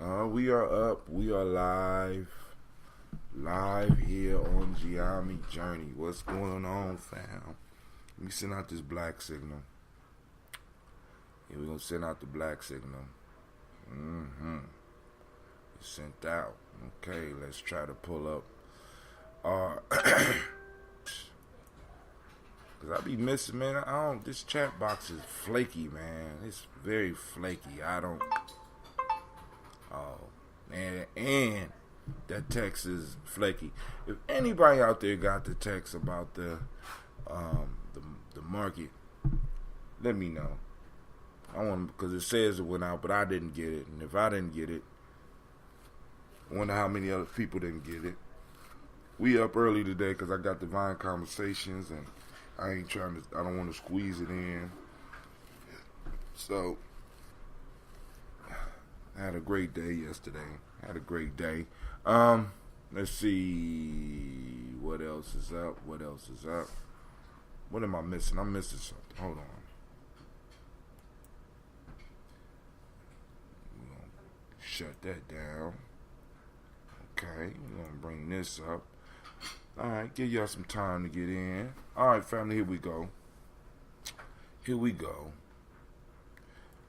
We are up. We are live. Live here on Gye-Nyame Journey. What's going on, fam? Let me send out this black signal. Yeah, we're going to send out the black signal. It's sent out. Okay, let's try to pull up. Cause I be missing, man. This chat box is flaky, man. It's very flaky. And that text is flaky. If anybody out there got the text about the market, let me know. I want, because it says it went out, but I didn't get it. And if I didn't get it, I wonder how many other people didn't get it. We up early today because I got divine conversations and I don't want to squeeze it in. So, I had a great day yesterday. Let's see what else is up. What am I missing? I'm missing something. Hold on. We're going to shut that down. Okay, we're going to bring this up. Alright, give y'all some time to get in. Alright, family, here we go.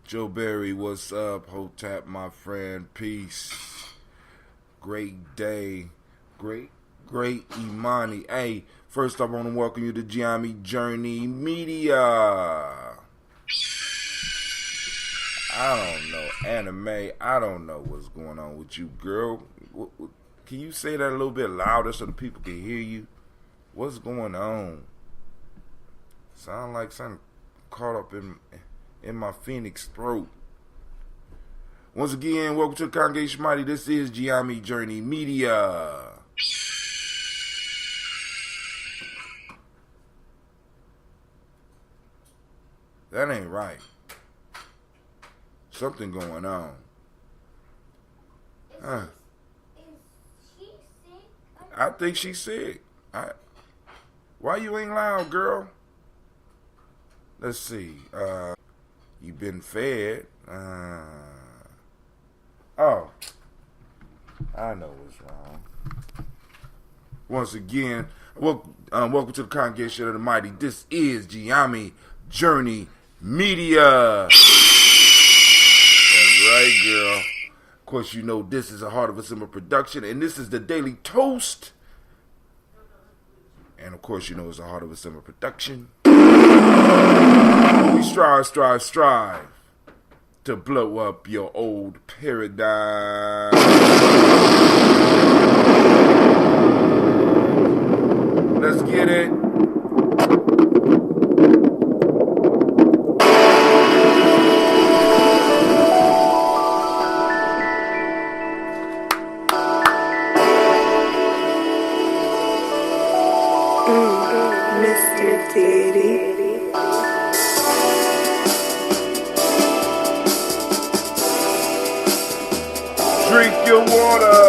Joe Berry, what's up? Hotep, my friend, peace. Great day. Great Imani. Hey, first I want to welcome you to Gye-Nyame Journey Media. I don't know, anime. I don't know what's going on with you, girl. Can you say that a little bit louder so the people can hear you? What's going on? Sound like something caught up in my phoenix throat. Once again, welcome to the Congregation Mighty. This is Gye-Nyame Journey Media. That ain't right. Something going on. I think she's sick. Why you ain't loud, girl? Let's see. You been fed. Oh. I know what's wrong. Once again, welcome to the Congregation of the Mighty. This is Gye-Nyame Journey Media. That's right, girl. Of course, you know this is a Heart of a Simmer production, and this is the Daily Toast. And of course, you know it's a Heart of a Simmer production. We strive to blow up your old paradigm. Let's get it. Mr. Diddy. Drink your water.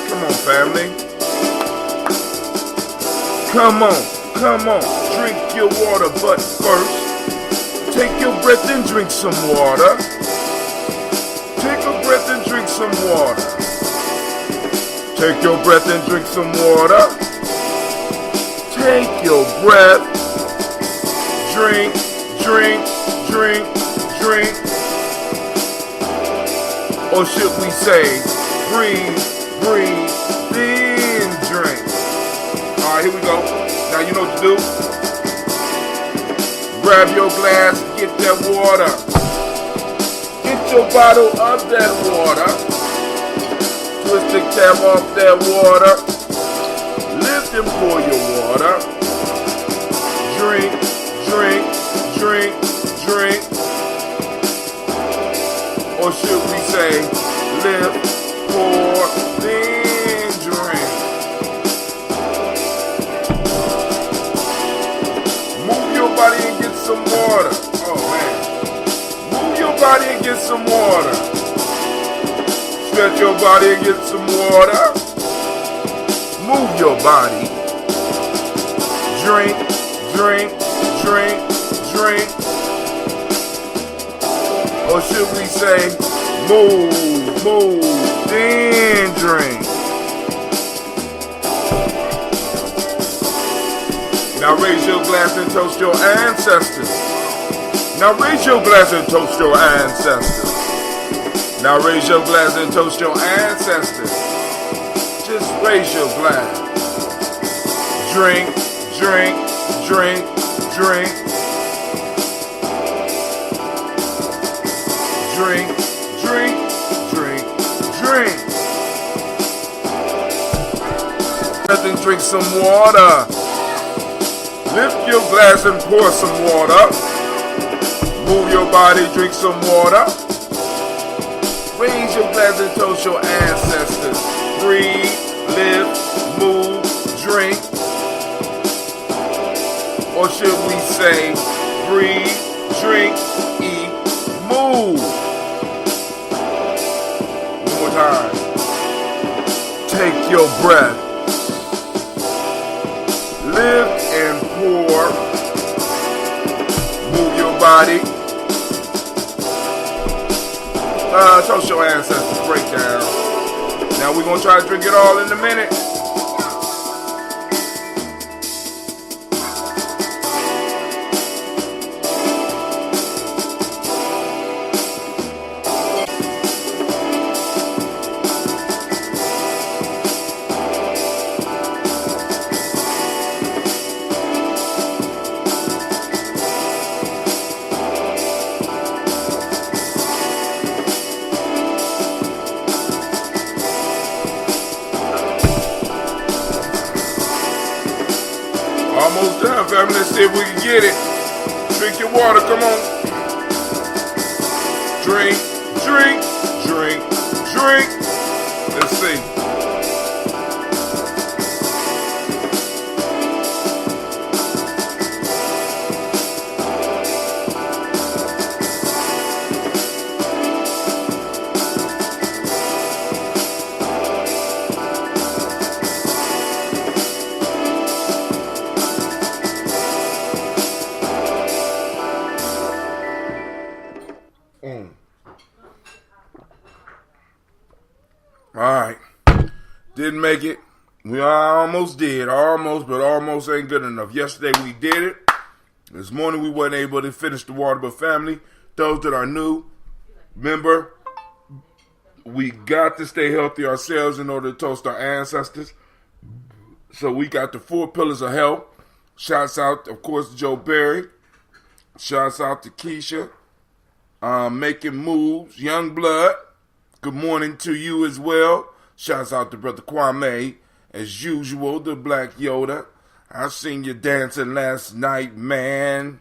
Come on, family. Come on. Drink your water, but first, take your breath and drink some water. Take a breath and drink some water. Take your breath and drink some water. Take your breath. Drink. Or should we say, breathe, then drink. Alright, here we go. Now you know what to do. Grab your glass, get that water. Get your bottle of that water. Twist the cap off that water. Lift and pour your water. Drink. Or should we say, lift, pour, then drink. Move your body and get some water. Oh man. Move your body and get some water. Stretch your body and get some water. Move your body. Drink. Or should we say, move, then drink? Now raise your glass and toast your ancestors. Now raise your glass and toast your ancestors. Now raise your glass and toast your ancestors. Just raise your glass. Drink, drink, drink, drink. Drink, drink, drink, drink. Nothing, drink some water. Lift your glass and pour some water. Move your body, drink some water. Raise your glass and toast your ancestors. Breathe, live, move, drink. Or should we say, breathe, drink, eat, move. One more time. Take your breath. Live and pour. Move your body. Toast your ancestors. Break down. Now we're going to try to drink it all in a minute. Almost done, family. Let's see if we can get it. Drink your water, come on. Drink, drink, drink, drink. Let's see. Alright. Didn't make it. We almost did. Almost, but almost ain't good enough. Yesterday we did it. This morning we wasn't able to finish the water, but family, those that are new, remember, we got to stay healthy ourselves in order to toast our ancestors. So we got the 4 pillars of health. Shouts out, of course, to Joe Berry. Shouts out to Keisha. Making moves. Young Blood. Good morning to you as well. Shouts out to Brother Kwame. As usual, the Black Yoda. I seen you dancing last night, man.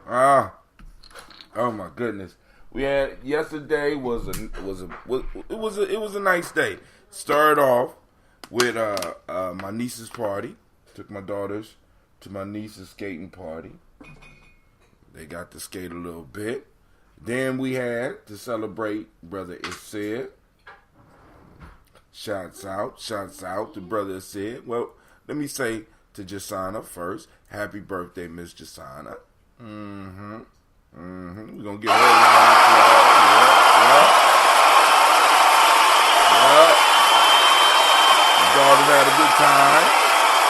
Oh my goodness. We had yesterday was a nice day. Started off with my niece's party. Took my daughters to my niece's skating party. They got to skate a little bit. Then we had to celebrate Brother Isid. Shouts out to Brother Isid. Well, let me say to Jasana first. Happy birthday, Miss Jasana. We're gonna get her Yeah. The daughters had a good time.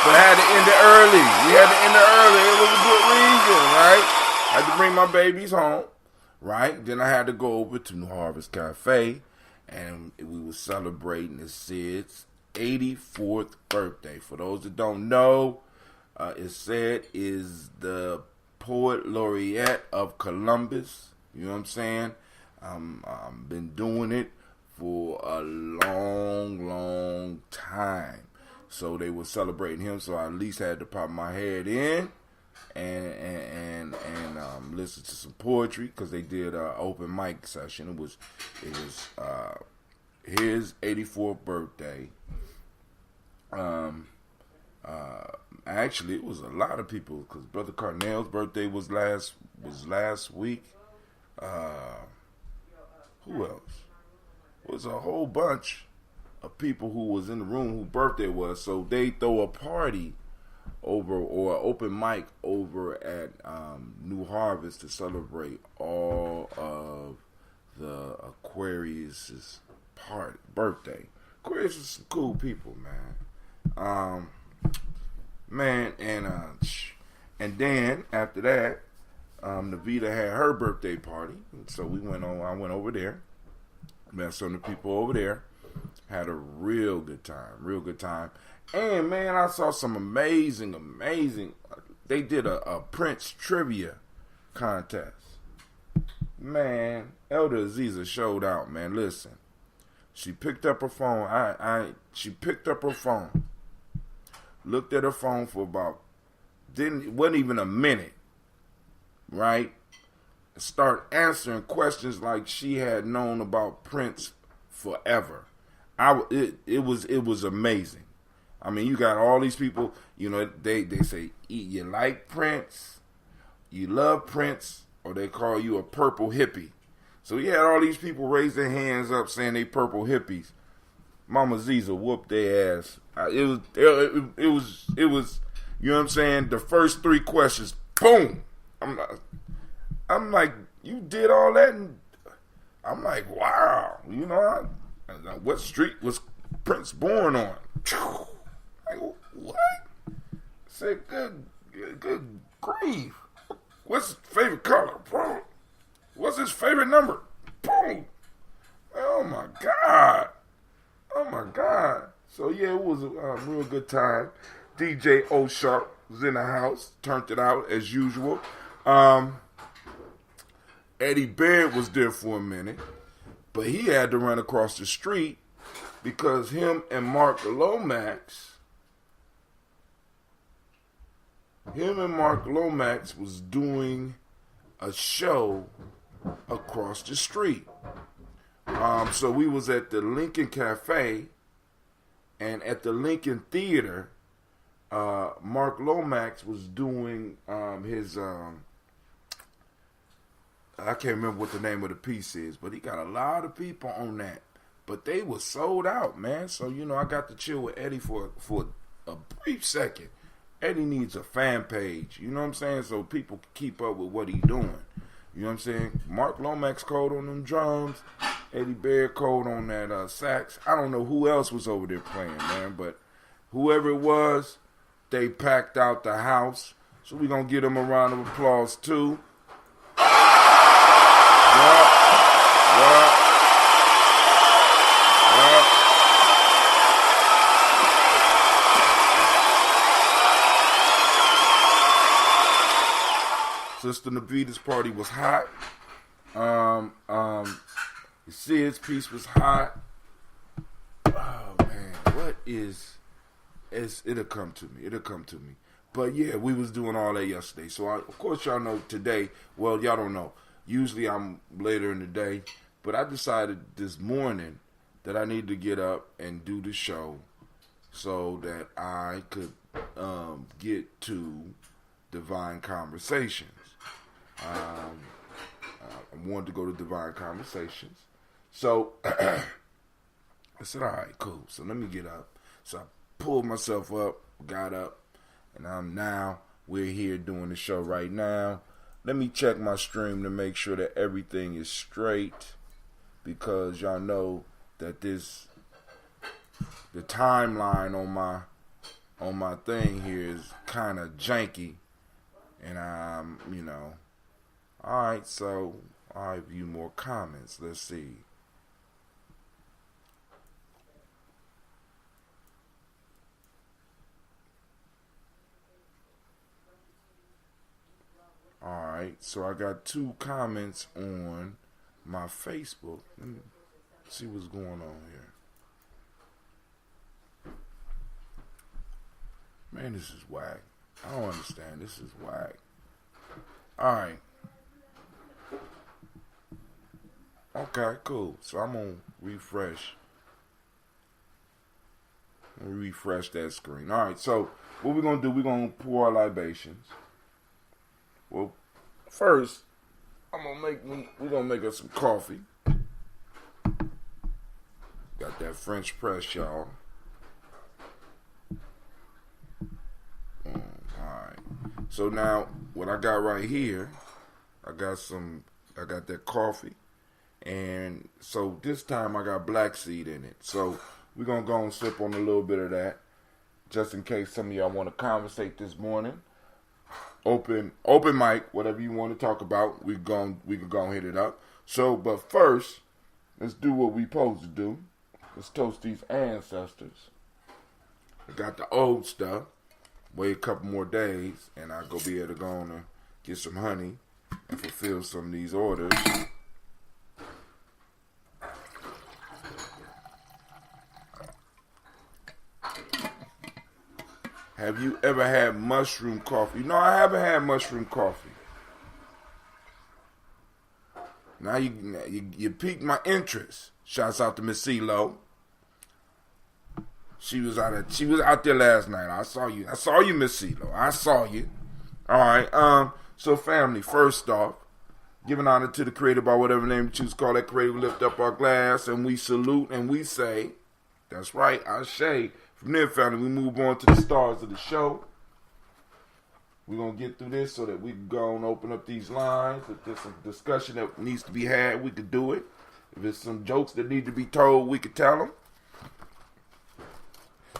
But had to end it early. We had to end it early. It was a good reason, right? I had to bring my babies home. Right? Then I had to go over to New Harvest Cafe, and we were celebrating Isid's 84th birthday. For those that don't know, Isid is the poet laureate of Columbus. You know what I'm saying? I've been doing it for a long time. So they were celebrating him, so I at least had to pop my head in and listen to some poetry, because they did an open mic session. It was his 84th birthday. Actually, it was a lot of people, because Brother Carnell's birthday was last week. Who else? It was a whole bunch of people who was in the room whose birthday was. So they throw a party over, or open mic over at New Harvest to celebrate all of the Aquarius's birthday. Aquarius is some cool people, man. Man, and then after that, Navita had her birthday party, so I went over there, met some of the people over there, had a real good time. And man, I saw some amazing. They did a Prince trivia contest. Man, Elder Aziza showed out. Man, listen, she picked up her phone. She picked up her phone, looked at her phone for wasn't even a minute, right? Start answering questions like she had known about Prince forever. It was amazing. I mean, you got all these people, you know, they say, you like Prince, you love Prince, or they call you a purple hippie. So you had all these people raise their hands up saying they purple hippies. Mama Ziza whooped their ass. It was, you know what I'm saying? The first 3 questions, boom. I'm like, you did all that? And I'm like, wow. You know, what street was Prince born on? Like, what? I said, good grief. What's his favorite color? Boom. What's his favorite number? Boom. Oh my God. So yeah, it was a real good time. DJ O Sharp was in the house, turned it out as usual. Eddie Baird was there for a minute, but he had to run across the street because him and Mark Lomax was doing a show across the street. So we was at the Lincoln Cafe, and at the Lincoln Theater, Mark Lomax was doing his I can't remember what the name of the piece is, but he got a lot of people on that. But they were sold out, man. So, you know, I got to chill with Eddie for a brief second. Eddie needs a fan page, you know what I'm saying? So people can keep up with what he's doing. You know what I'm saying? Mark Lomax code on them drums. Eddie Baird code on that sax. I don't know who else was over there playing, man. But whoever it was, they packed out the house. So we're going to give them a round of applause, too. Sister Navita's party was hot. Sid's piece was hot. Oh man, it'll come to me. But yeah, we was doing all that yesterday. So of course y'all know today, well y'all don't know. Usually I'm later in the day, but I decided this morning that I need to get up and do the show so that I could get to Divine Conversations. I wanted to go to Divine Conversations. So I said, all right, cool. So let me get up. So I pulled myself up, got up, and we're here doing the show right now. Let me check my stream to make sure that everything is straight, because y'all know that the timeline on my thing here is kind of janky, and all right, so I view more comments. Let's see. Alright, so I got 2 comments on my Facebook. Let me see what's going on here. Man, this is whack. I don't understand. This is whack. Alright. Okay, cool. So I'm going to refresh. That screen. Alright, so what we're going to do, we're going to pour our libations. Well, first, we're gonna make us some coffee. Got that French press, y'all. So now, what I got right here, I got that coffee. And so this time I got black seed in it. So we're going to go and sip on a little bit of that. Just in case some of y'all want to conversate this morning. Open mic, whatever you want to talk about, we can go and hit it up. So, but first, let's do what we supposed to do. Let's toast these ancestors. I got the old stuff. Wait a couple more days, and I'll go be able to go on and get some honey and fulfill some of these orders. Have you ever had mushroom coffee? No, I haven't had mushroom coffee. Now you piqued my interest. Shouts out to Miss CeeLo. She was out there last night. I saw you, Miss CeeLo. I saw you. All right. So family, first off, giving honor to the Creator by whatever name you choose to call that Creator. We lift up our glass and we salute and we say, that's right, Ashe. From there, family, we move on to the stars of the show. We're going to get through this so that we can go and open up these lines. If there's some discussion that needs to be had, we could do it. If there's some jokes that need to be told, we could tell them.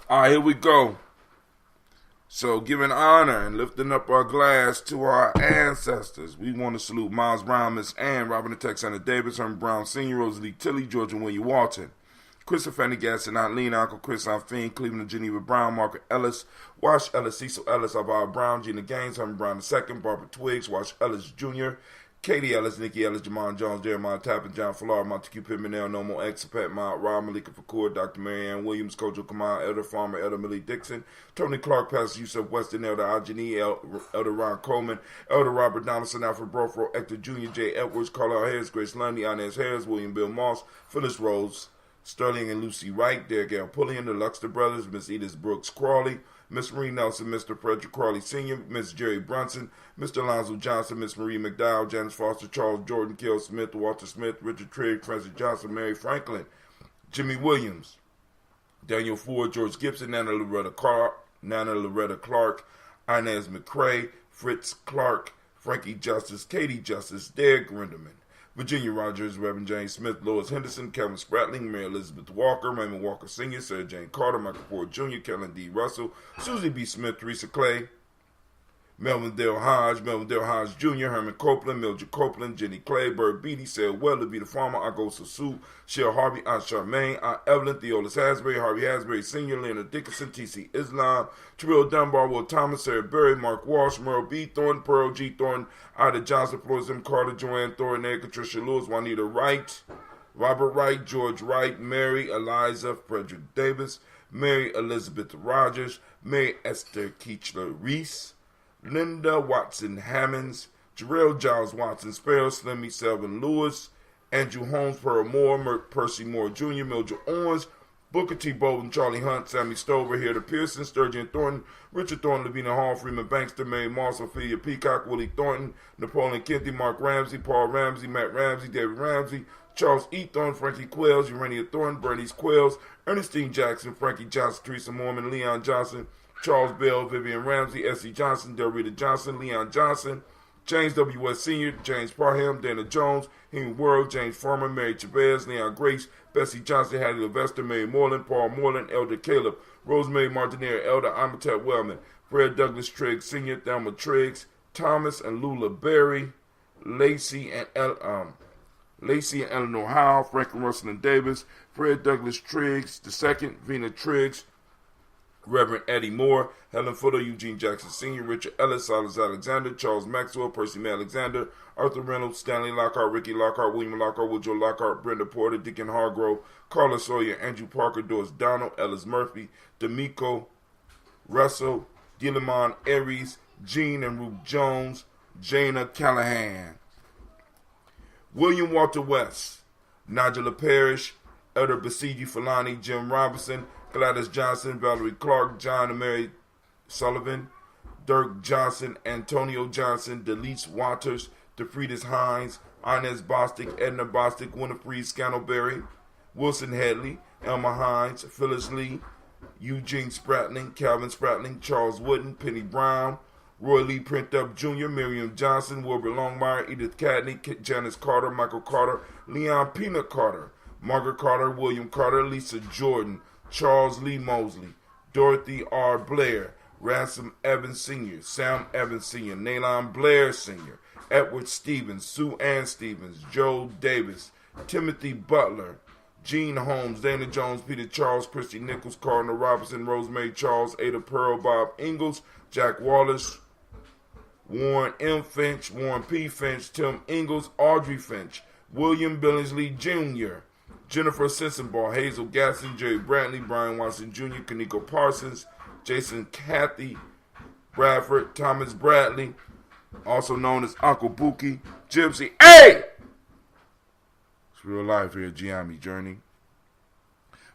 All right, here we go. So, giving honor and lifting up our glass to our ancestors, we want to salute Miles Brown, Miss Ann, Robin the Texana Davis, Herman Brown Sr., Rosalie Tilley, George and William Walton. Christopher Fanny Gasson, Aunt Lena, Uncle Chris, Aunt Fiend, Cleveland, Geneva Brown, Margaret Ellis, Wash Ellis, Cecil Ellis, Alvaro Brown, Gina Gaines, Herman Brown II, Barbara Twiggs, Wash Ellis Jr., Katie Ellis, Nikki Ellis, Jamon Jones, Jeremiah Tappan, John Fallar, Montague Pittman, No More Expat, Mount Rob, Malika Fakur, Dr. Marianne Williams, Kojo Kamal, Elder Farmer, Elder Millie Dixon, Tony Clark, Pastor Yusuf Weston, Elder Ajani, Elder Ron Coleman, Elder Robert Donaldson, Alfred Brofro, Hector Jr., J. Edwards, Carlisle Harris, Grace Lundy, Inez Harris, William Bill Moss, Phyllis Rose, Sterling and Lucy Wright, Derek L. Pulliam, the Luxter Brothers, Miss Edith Brooks Crawley, Miss Marie Nelson, Mr. Frederick Crawley Sr., Miss Jerry Brunson, Mr. Alonzo Johnson, Miss Marie McDowell, Janice Foster, Charles Jordan, Kill Smith, Walter Smith, Richard Trigg, Francis Johnson, Mary Franklin, Jimmy Williams, Daniel Ford, George Gibson, Nana Loretta Clark, Inez McCrae, Fritz Clark, Frankie Justice, Katie Justice, Derek Grinderman, Virginia Rogers, Reverend James Smith, Lois Henderson, Kevin Spratling, Mary Elizabeth Walker, Raymond Walker Sr., Sarah Jane Carter, Michael Ford Jr., Kellen D. Russell, Susie B. Smith, Teresa Clay, Melvin Dale Hodge Jr., Herman Copeland, Mildred Copeland, Jenny Clay, Bird Beatty, Sarah Weller, Be the Farmer, Agosa Sue, Cheryl Harvey, Aunt Charmaine, Aunt Evelyn, Theolis Hasbury, Harvey Hasbury Sr., Leonard Dickinson, T.C. Islam, Terrell Dunbar, Will Thomas, Sarah Berry, Mark Walsh, Merle B. Thornton, Pearl G. Thornton, Ida Johnson, Flores M. Carter, Joanne Thornton, Erica Tricia Lewis, Juanita Wright, Robert Wright, George Wright, Mary Eliza Frederick Davis, Mary Elizabeth Rogers, Mary Esther Keechler Reese, Linda Watson Hammonds, Jarrell Giles Watson Sparrow, Slimmy Selvin Lewis, Andrew Holmes, Pearl Moore, Percy Moore Jr., Mildred Owens, Booker T. Bolden, Charlie Hunt, Sammy Stover, Hilda Pearson, Sturgeon Thornton, Richard Thornton, Lavina Hall, Freeman Bankster, Mary Moss, Ophelia Peacock, Willie Thornton, Napoleon Kenty, Mark Ramsey, Paul Ramsey, Matt Ramsey, David Ramsey, Charles E. Thornton, Frankie Quells, Urania Thornton, Bernice Quells, Ernestine Jackson, Frankie Johnson, Teresa Mormon, Leon Johnson, Charles Bell, Vivian Ramsey, S.C. Johnson, Del Rita Johnson, Leon Johnson, James W. West Sr., James Parham, Dana Jones, Henry World, James Farmer, Mary Chavez, Leon Grace, Bessie Johnson, Hattie Levester, Mary Moreland, Paul Moreland, Elder Caleb, Rosemary Martinere, Elder Amitep Wellman, Fred Douglas Triggs Sr., Thelma Triggs, Thomas and Lula Berry, Lacey and Eleanor Howe, Franklin Russell and Davis, Fred Douglas Triggs II, Vina Triggs, Reverend Eddie Moore, Helen Footer, Eugene Jackson Sr., Richard Ellis, Silas Alexander, Charles Maxwell, Percy May Alexander, Arthur Reynolds, Stanley Lockhart, Ricky Lockhart, William Lockhart, Woodrow Lockhart, Brenda Porter, Deacon Hargrove, Carla Sawyer, Andrew Parker, Doris Donald, Ellis Murphy, D'Amico, Russell, Gilliman Aries, Jean and Ruth Jones, Jana Callahan, William Walter West, Nigella Parrish, Elder Basiji Falani, Jim Robinson, Gladys Johnson, Valerie Clark, John and Mary Sullivan, Dirk Johnson, Antonio Johnson, Delise Waters, DeFriedis Hines, Inez Bostic, Edna Bostic, Winifred Scantleberry, Wilson Headley, Elma Hines, Phyllis Lee, Eugene Spratling, Calvin Spratling, Charles Wooden, Penny Brown, Roy Lee Print Up Jr., Miriam Johnson, Wilbur Longmire, Edith Cadney, Janice Carter, Michael Carter, Leon Peanut Carter, Margaret Carter, William Carter, Lisa Jordan, Charles Lee Mosley, Dorothy R. Blair, Ransom Evans Sr., Sam Evans Sr., Nalon Blair Sr., Edward Stevens, Sue Ann Stevens, Joe Davis, Timothy Butler, Gene Holmes, Dana Jones, Peter Charles, Christy Nichols, Cardinal Robinson, Rosemary Charles, Ada Pearl, Bob Ingalls, Jack Wallace, Warren M. Finch, Warren P. Finch, Tim Ingalls, Audrey Finch, William Billingsley Jr., Jennifer Sensenball, Hazel Gasson, Jerry Brantley, Brian Watson Jr., Kaneko Parsons, Jason Kathy Bradford, Thomas Bradley, also known as Uncle Buki, Gypsy. Hey! It's real life here at Gye-Nyame Journey.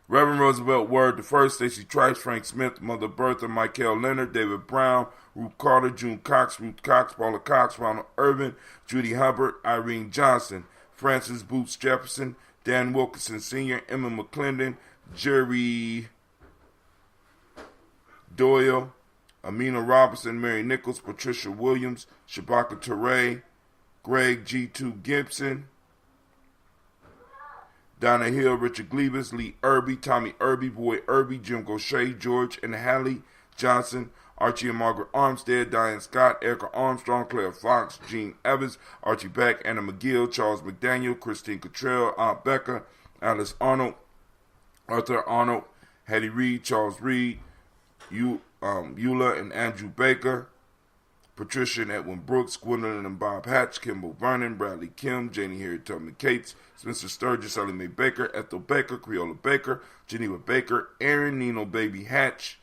Reverend Roosevelt Word the First, Stacey Trice, Frank Smith, Mother Bertha, Michael Leonard, David Brown, Ruth Carter, June Cox, Ruth Cox, Paula Cox, Ronald Irvin, Judy Hubbard, Irene Johnson, Francis Boots Jefferson, Dan Wilkinson Sr., Emma McClendon, Jerry Doyle, Amina Robinson, Mary Nichols, Patricia Williams, Shabaka Teray, Greg G2 Gibson, Donna Hill, Richard Glebus, Lee Irby, Tommy Irby, Boy Irby, Jim Gaucher, George and Hallie Johnson, Archie and Margaret Armstead, Diane Scott, Erica Armstrong, Claire Fox, Gene Evans, Archie Beck, Anna McGill, Charles McDaniel, Christine Cottrell, Aunt Becca, Alice Arnold, Arthur Arnold, Hattie Reed, Charles Reed, Eula and Andrew Baker, Patricia and Edwin Brooks, Gwendolyn and Bob Hatch, Kimball Vernon, Bradley Kim, Janie Harriet Tubman Cates, Spencer Sturgis, Ellie Mae Baker, Ethel Baker, Creola Baker, Geneva Baker, Aaron Nino Baby Hatch,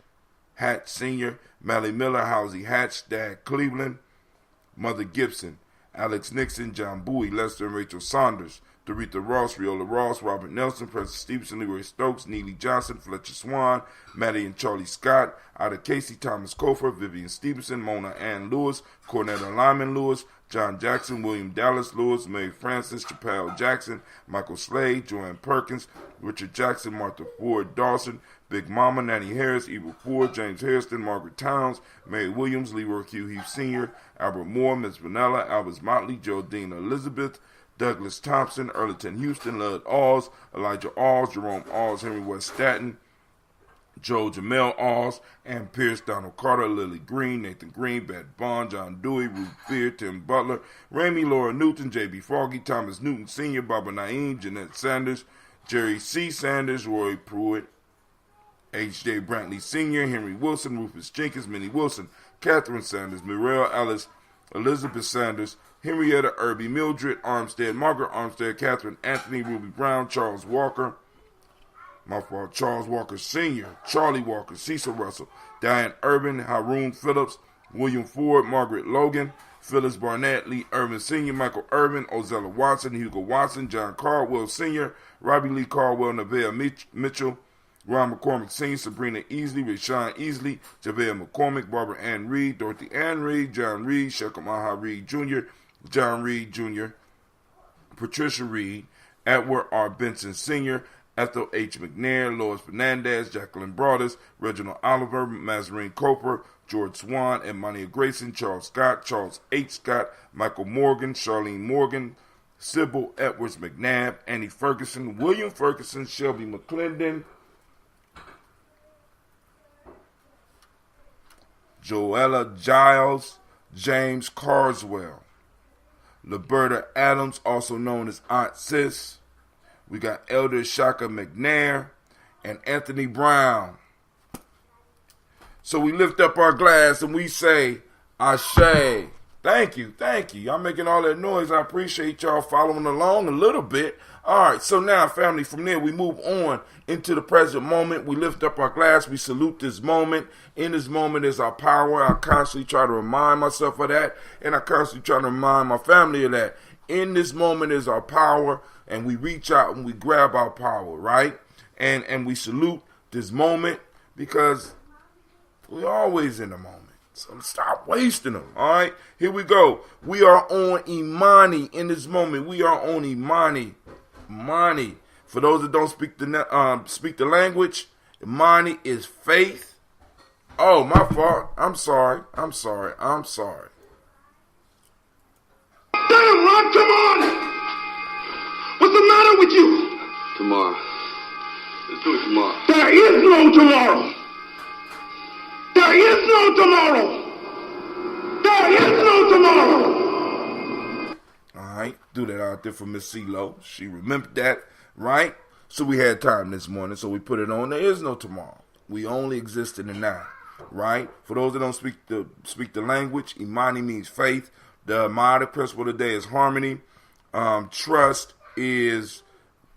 Hatch Sr., Mally Miller, Housie Hatch, Dad Cleveland, Mother Gibson, Alex Nixon, John Bowie, Lester and Rachel Saunders, Doretha Ross, Riola Ross, Robert Nelson, Preston Stevenson, Leroy Stokes, Neely Johnson, Fletcher Swan, Maddie and Charlie Scott, Ida Casey, Thomas Kofer, Vivian Stevenson, Mona Ann Lewis, Cornetta Lyman Lewis, John Jackson, William Dallas Lewis, Mae Francis, Chappelle Jackson, Michael Slade, Joanne Perkins, Richard Jackson, Martha Ford Dawson, Big Mama, Nanny Harris, Eva Ford, James Hairston, Margaret Towns, Mary Williams, Leroy Q. Heath Sr., Albert Moore, Miss Vanilla, Albert Motley, Geraldine Elizabeth, Douglas Thompson, Earleton Houston, Lud Alls, Elijah Alls, Jerome Alls, Henry West Staten, Joe Jamel Alls, Ann Pierce, Donald Carter, Lily Green, Nathan Green, Beth Bond, John Dewey, Ruth Fear, Tim Butler, Ramey, Laura Newton, J.B. Foggy, Thomas Newton Sr., Barbara Naeem, Jeanette Sanders, Jerry C. Sanders, Roy Pruitt, H.J. Brantley Sr., Henry Wilson, Rufus Jenkins, Minnie Wilson, Catherine Sanders, Muriel Ellis, Elizabeth Sanders, Henrietta Irby, Mildred Armstead, Margaret Armstead, Catherine Anthony, Ruby Brown, Charles Walker, Charles Walker Sr., Charlie Walker, Cecil Russell, Diane Urban, Haroon Phillips, William Ford, Margaret Logan, Phyllis Barnett, Lee Irvin Sr., Michael Irvin, Ozella Watson, Hugo Watson, John Caldwell Sr., Robbie Lee Caldwell, Nevaeh Mitchell, Ron McCormick Sr., Sabrina Easley, Rashawn Easley, Javea McCormick, Barbara Ann Reed, Dorothy Ann Reed, John Reed, Shekam Aha Reed Jr., John Reed Jr., Patricia Reed, Edward R. Benson Sr., Ethel H. McNair, Lois Fernandez, Jacqueline Broadus, Reginald Oliver, Mazarine Coper, George Swan, Emmanuel Grayson, Charles Scott, Charles H. Scott, Michael Morgan, Charlene Morgan, Sybil Edwards McNabb, Annie Ferguson, William Ferguson, Shelby McClendon, Joella Giles, James Carswell, Liberta Adams, also known as Aunt Sis. We got Elder Shaka McNair and Anthony Brown. So we lift up our glass and we say, Ashe. Thank you, thank you. Y'all making all that noise. I appreciate y'all following along a little bit. All right, so now, family, from there, we move on into the present moment. We lift up our glass. We salute this moment. In this moment is our power. I constantly try to remind myself of that, and I constantly try to remind my family of that. In this moment is our power, and we reach out and we grab our power, right? And we salute this moment because we're always in the moment. So stop wasting them, all right? Here we go. We are on Imani in this moment. We are on Imani. Imani. For those that don't speak the language, Imani is faith, Oh, my fault. I'm sorry. Damn, Ron, come on! What's the matter with you? Tomorrow. Let's do it tomorrow. There is no tomorrow. There is no tomorrow. There is no tomorrow. All right, do that out there for Miss CeeLo. She remembered that, right? So we had time this morning, so we put it on. There is no tomorrow. We only exist in the now, right? For those that don't speak the language, Imani means faith. The motto principle of the day is harmony. Trust is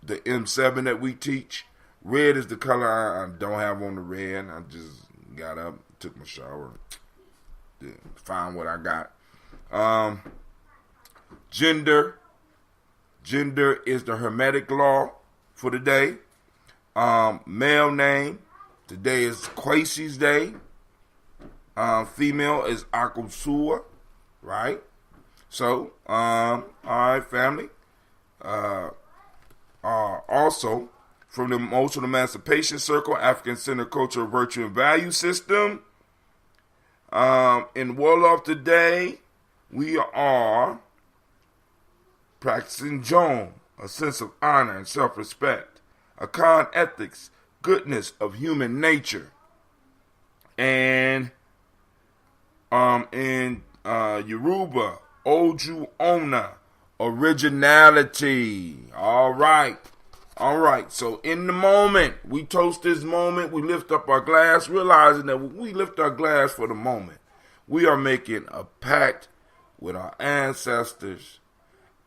the M7 that we teach. Red is the color I don't have on the red. I just got up, took my shower, found what I got. Gender is the Hermetic law for the day. Male name, today is Kwesi's day. Female is Akosua, right? So, all right, family. Also, from the Emotional Emancipation Circle, African Center Culture, Virtue, and Value System. In Wolof today, we are practicing Jom, a sense of honor and self-respect. Akan ethics, goodness of human nature. And in Yoruba, Oju Ona, originality. All right. So in the moment, we toast this moment. We lift up our glass, realizing that when we lift our glass for the moment, we are making a pact with our ancestors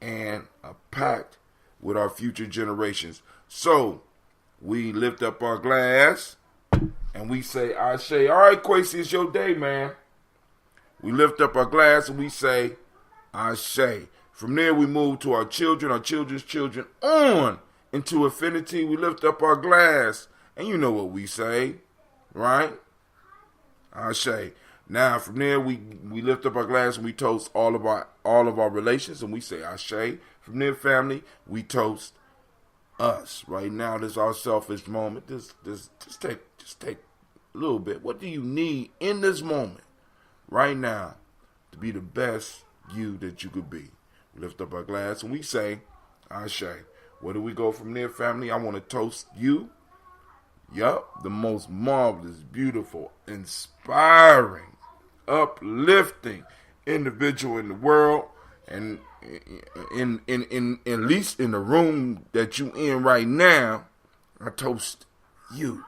and a pact with our future generations. So we lift up our glass and we say, Ashe. All right, Kwesi, it's your day, man. We lift up our glass and we say, Ashe. From there, we move to our children, our children's children, on into infinity. We lift up our glass, and you know what we say, right? Ashe. Now, from there, we lift up our glass and we toast all of our relations, and we say Ashe. From there, family, we toast us. Right now, this is our selfish moment. Just take a little bit. What do you need in this moment, right now, to be the best you that you could be? We lift up our glass and we say, Ashe. Where do we go from there, family? I want to toast you. Yup, the most marvelous, beautiful, inspiring, uplifting individual in the world. And in at least in the room that you in right now, I toast you.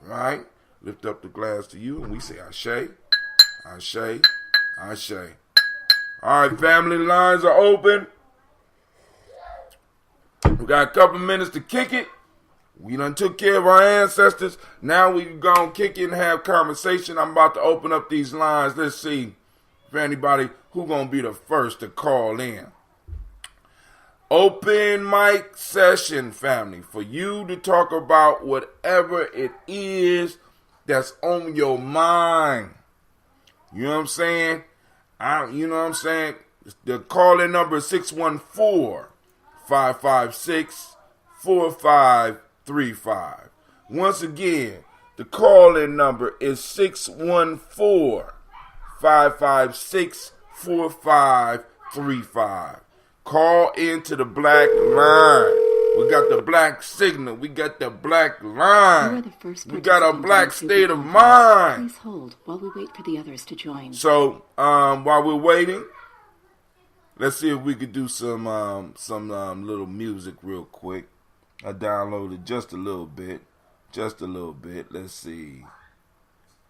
Right? Lift up the glass to you and we say Ashe, Ashe, Ashe. All right, family, lines are open. We got a couple minutes to kick it. We done took care of our ancestors. Now we can go and kick it and have conversation. I'm about to open up these lines. Let's see for anybody who gonna be the first to call in. Open mic session, family, for you to talk about whatever it is that's on your mind. You know what I'm saying? The call-in number is 614-556-4535. Once again, the call-in number is 614-556-4535. Call into the black line. We got the black signal. We got the black line. We got a black state of mind. Please hold while we wait for the others to join. So, while we're waiting, let's see if we could do some little music real quick. I downloaded just a little bit. Let's see.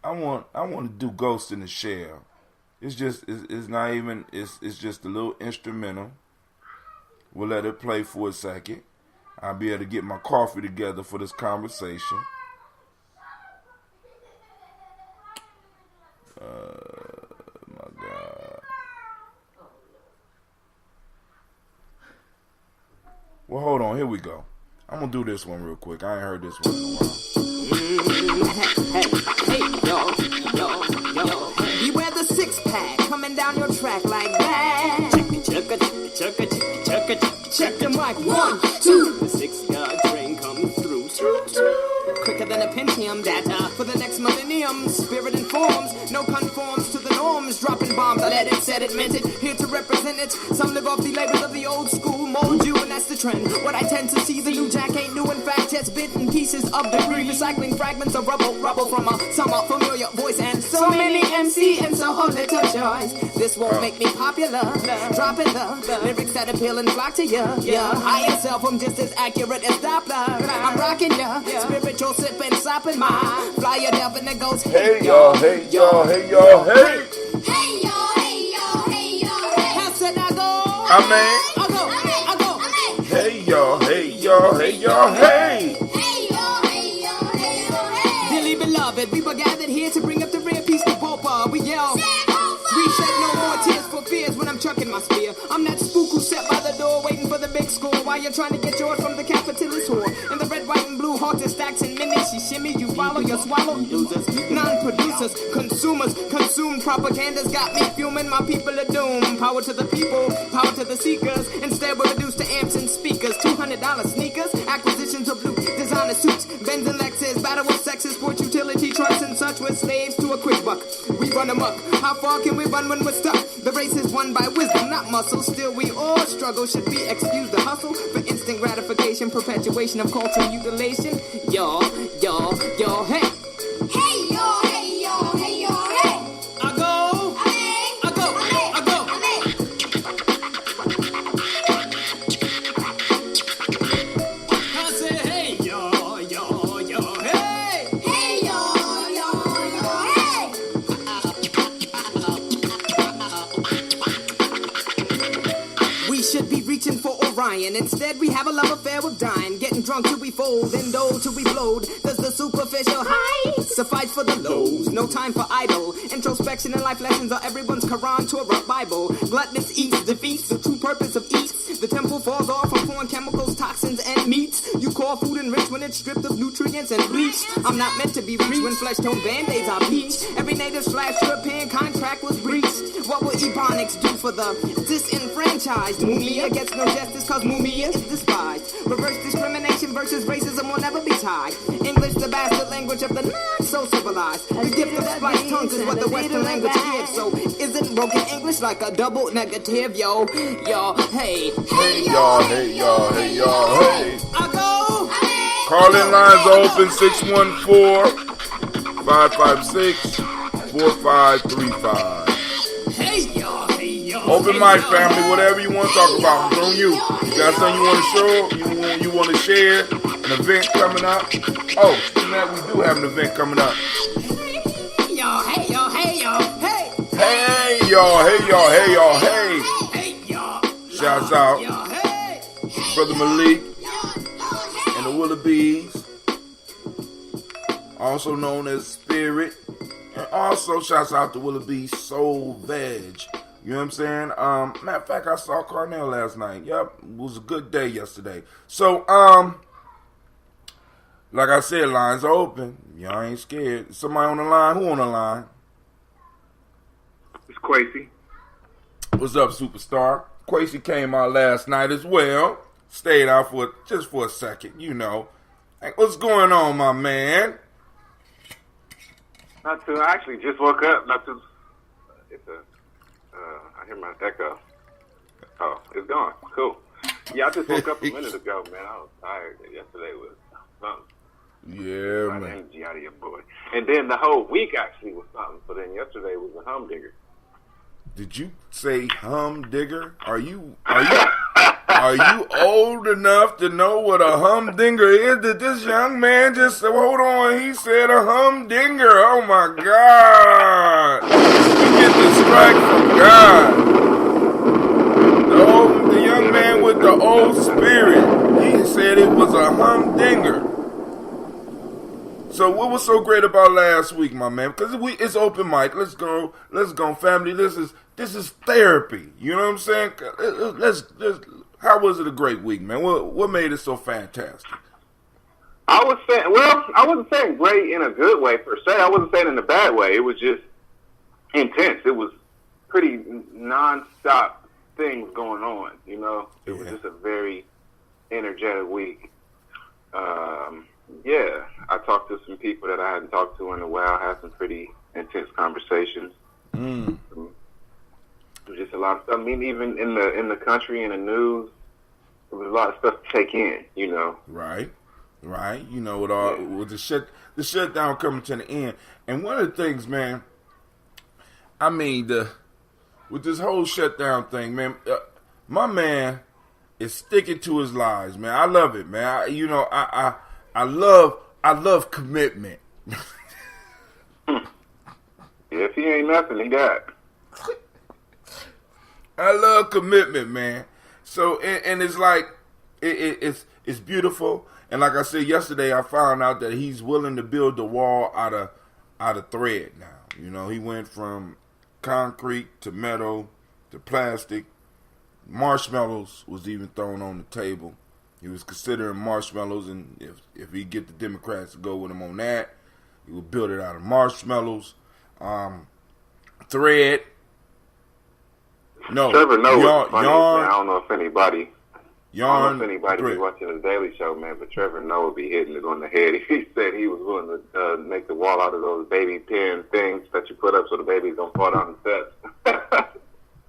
I want to do Ghost in the Shell. It's just a little instrumental. We'll let it play for a second. I'll be able to get my coffee together for this conversation. My God. Well, hold on. Here we go. I'm going to do this one real quick. I ain't heard this one in a while. Hey, yo. Beware the six-pack coming down your track like that. Check the mic. 1, 2. The 6-yard train comes through. Quicker than a Pentium data for the next millennium. Spirit and said it, meant it. Here to represent it. Some live off the labors of the old school, mold you, and that's the trend. What I tend to see, the new jack ain't new. In fact, just bitten pieces of debris, recycling fragments of rubble from a somewhat familiar voice, and so many MC and so little choice. This won't make me popular. Dropping the lyrics that appeal and flock to ya. Yeah, higher self, I'm just as accurate as Doppler. I'm rocking ya, spiritual sipping, sopping my flyer up and it goes, hey y'all, hey y'all, hey y'all, hey. Hey y'all, hey y'all, hey y'all, hey. How said I go? I go. Hey y'all, hey y'all, hey y'all, hey. Hey y'all, hey y'all, hey y'all, hey. Dearly beloved, we were gathered here to bring up the rare piece of Popa. We yell. We shed no more tears for fears when I'm chucking my spear. I'm that spook who sat by the door waiting for the big score while you're trying to get yours from the capitalist whore. And the red, white, and blue halter stacks and minis. She shimmy, you follow, you swallow, losers. Non-producers, consumers, consumed propaganda's got me fuming. My people are doomed. Power to the people, power to the seekers. Instead we're reduced to amps and speakers. $200 sneakers, acquisitions of blue designer suits, Benz and Lexus, battle with sexes, sport utility trucks and such. We're slaves to a quick buck. We run amok. How far can we run when we're stuck? The race is won by wisdom, not muscle. Still we all struggle. Should we excuse the hustle for instant gratification, perpetuation of cultural mutilation? Yo, hey. Hey y'all, hey y'all, hey y'all, hey. I go. I say hey, yo, hey. Hey y'all, y'all, hey. We should be reaching for Orion. Instead, we have a love affair with dying. Getting drunk till we fold, then dole till we blowed. Does the superficial high suffice for the lows? No time for idle. Introspection and life lessons are everyone's Quran, Torah, Bible. Gluttonous eats, defeats the true purpose of eats. The temple falls off from foreign chemicals, toxins, and meats. You call food enriched when it's stripped of nutrients and bleach. I'm not meant to be reached when flesh-tone band-aids are bleached. Every native/European contract was breached. What will Ebonics do for the disenfranchised? Mumia gets no justice cause Mumia is despised. Reverse discrimination versus racism will never be tied. English, the bastard language of the not-so-civilized. The gift of spliced tongues is what the Western language gives. So isn't broken English like a double negative? Yo, hey. Hey y'all, hey y'all, hey y'all, hey. I go. Call-in lines open 614-556-4535. Hey y'all, hey y'all. Open mic, family, whatever you want to talk about, it's on you. You got something you want to show, you want to share, an event coming up. Oh, speaking of that, we do have an event coming up. Hey y'all, hey y'all, hey y'all, hey. Hey y'all, hey y'all, hey y'all, hey. Hey y'all. Shouts out, Y'all, hey. Brother Malik and the Willoughbys, also known as Spirit. And also shouts out to Willoughby Soul Veg. You know what I'm saying? Matter of fact, I saw Carnell last night. Yep, it was a good day yesterday. So, like I said, lines are open. Y'all ain't scared. Somebody on the line? Who on the line? It's Quasi. What's up, superstar? Quasi came out last night as well. Stayed out for just for a second, you know. Hey, what's going on, my man? Not too. I actually just woke up. Not too. I hear my echo. Oh, it's gone. Cool. Yeah, I just woke up a minute ago, man. I was tired. Yesterday was something. Yeah, Got man. energy out of your boy. And then the whole week actually was something. So then yesterday was a humdinger. Did you say humdinger? Are you old enough to know what a humdinger is? Did this young man just say, hold on, he said a humdinger. Oh my God. You get the strike from God. The young man with the old spirit, he said it was a humdinger. So what was so great about last week, my man? Because it's open mic. Let's go, family. This is therapy. You know what I'm saying? Let's how was it a great week, man? What made it so fantastic? I wasn't saying great in a good way per se. I wasn't saying in a bad way. It was just intense. It was pretty nonstop things going on, you know? It was just a very energetic week. Yeah, I talked to some people that I hadn't talked to in a while, had some pretty intense conversations. Some lot of stuff. I mean, even in the country and the news, there was a lot of stuff to take in. Right. You know, with the shutdown coming to the end, and one of the things, man. I mean, with this whole shutdown thing, man. My man is sticking to his lies, man. I love it, man. I love commitment. If he ain't nothing, he died. I love commitment, man. So and it's like it's beautiful. And like I said yesterday, I found out that he's willing to build the wall out of thread now. You know, he went from concrete to metal to plastic. Marshmallows was even thrown on the table. He was considering marshmallows, and if he get the Democrats to go with him on that, he would build it out of marshmallows. Thread. No, Trevor Noah was funny, yarn. man. I don't know if anybody Thread. be watching the Daily Show, man, but Trevor Noah be hitting it on the head. He said he was willing to make the wall out of those baby pen things that you put up so the babies don't fall down the steps.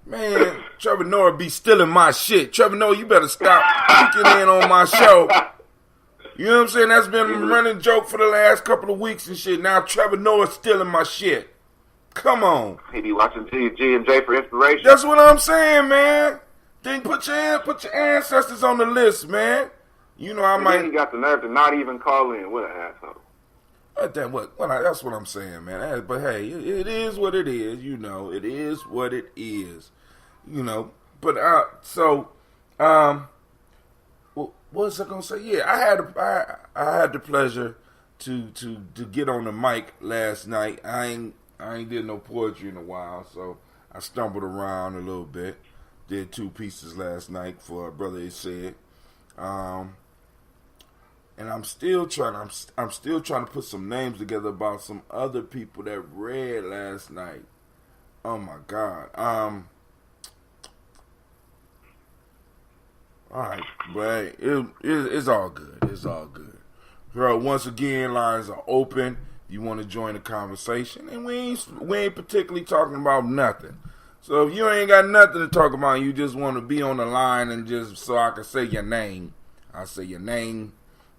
Man, Trevor Noah be stealing my shit. Trevor Noah, you better stop peeking in on my show. You know what I'm saying? That's been a running joke for the last couple of weeks and shit. Now Trevor Noah's stealing my shit. Come on. He be watching G&J for inspiration. That's what I'm saying, man. Then put your ancestors on the list, man. You know, I might. Then he got the nerve to not even call in. What an asshole. That's what I'm saying, man. But hey, it is what it is. You know, it is what it is. You know, but what was I gonna say? Yeah, I had the pleasure to get on the mic last night. I ain't did no poetry in a while, so I stumbled around a little bit. Did 2 pieces last night for Brother It Said. And I'm still trying to put some names together about some other people that read last night. Oh my God. All right, but it's all good. It's all good. Bro, once again, lines are open. You want to join the conversation, and we ain't particularly talking about nothing. So if you ain't got nothing to talk about, you just want to be on the line and just so I can say your name, I'll say your name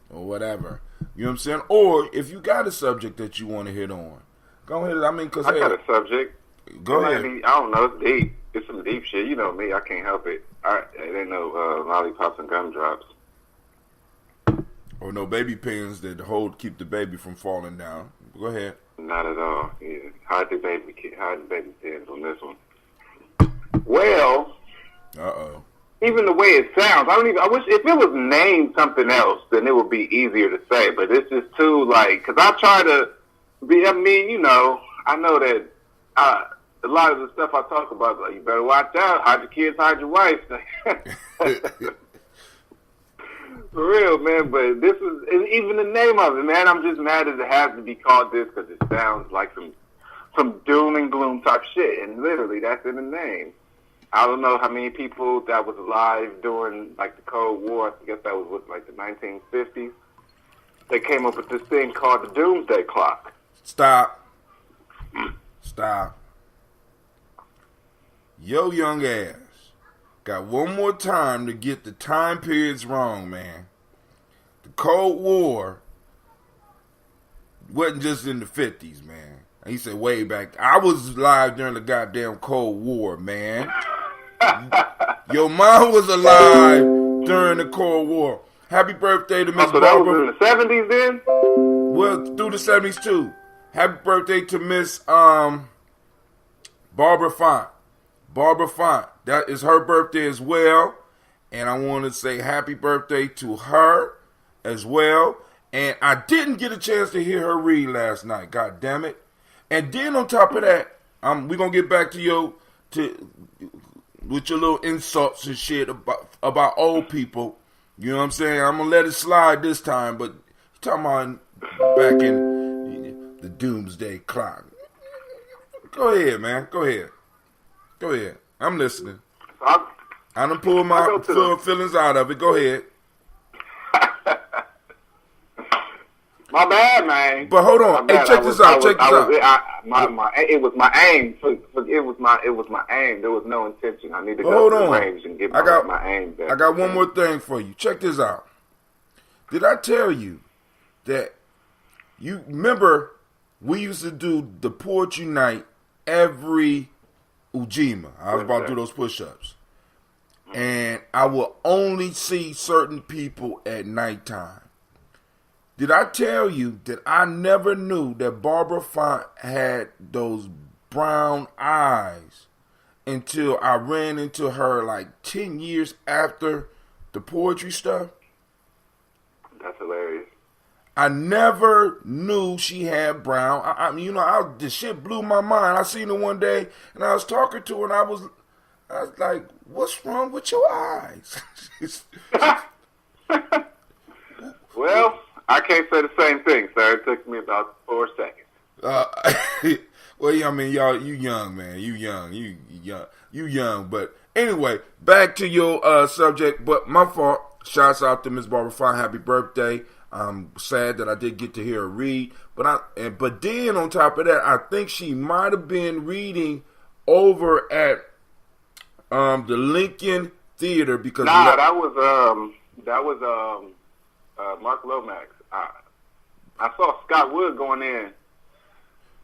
or whatever. You know what I'm saying? Or if you got a subject that you want to hit on, go ahead. I mean, I got a subject. Go ahead. I don't know. It's deep. It's some deep shit. You know me. I can't help it. It ain't no lollipops and gumdrops. Or no baby pins that keep the baby from falling down. Go ahead. Not at all. Yeah. Hide the baby pins on this one. Well. Uh-oh. Even the way it sounds, I wish if it was named something else, then it would be easier to say. But it's just too because I try to be. I mean, you know, I know that a lot of the stuff I talk about, like you better watch out, hide your kids, hide your wife. For real, man. But this is even the name of it, man. I'm just mad that it has to be called this because it sounds like some doom and gloom type shit, and literally that's in the name. I don't know how many people that was alive during, like, the Cold War. I guess that was, the 1950s. They came up with this thing called the Doomsday Clock. Stop. Yo young ass got one more time to get the time periods wrong, man. The Cold War wasn't just in the 50s, man. He said way back. I was alive during the goddamn Cold War, man. Your mom was alive during the Cold War. Happy birthday to Miss So Barbara. that was in the 70s then? Well, through the 70s too. Happy birthday to Miss Barbara Font. Barbara Font. That is her birthday as well. And I want to say happy birthday to her as well. And I didn't get a chance to hear her read last night. God damn it. And then on top of that, we're going to get back to with your little insults and shit about old people. You know what I'm saying? I'm going to let it slide this time, but you're talking about back in the Doomsday Clock. Go ahead, man. Go ahead. I'm listening. I done pulled my feelings out of it. Go ahead. My bad, man. But hold on. Hey, check this out. It was my aim for it was my aim. There was no intention. I need to Hold go to the on. range and get I got my aim back. I got one more thing for you. Check this out. Did I tell you that you remember we used to do the poetry night every Ujima? I was about to do those push-ups. And I will only see certain people at nighttime. Did I tell you that I never knew that Barbara Font had those brown eyes until I ran into her like 10 years after the poetry stuff? That's hilarious. I never knew she had brown. The shit blew my mind. I seen her one day and I was talking to her and I was like, "What's wrong with your eyes?" Well, I can't say the same thing, sir. It took me about 4 seconds. Well, yeah, I mean, y'all, you young, man. You young. But anyway, back to your subject. But my fault. Shouts out to Miss Barbara Fine. Happy birthday. I'm sad that I did get to hear her read. But then on top of that, I think she might have been reading over at the Lincoln Theater because that was Mark Lomax. I saw Scott Wood going in.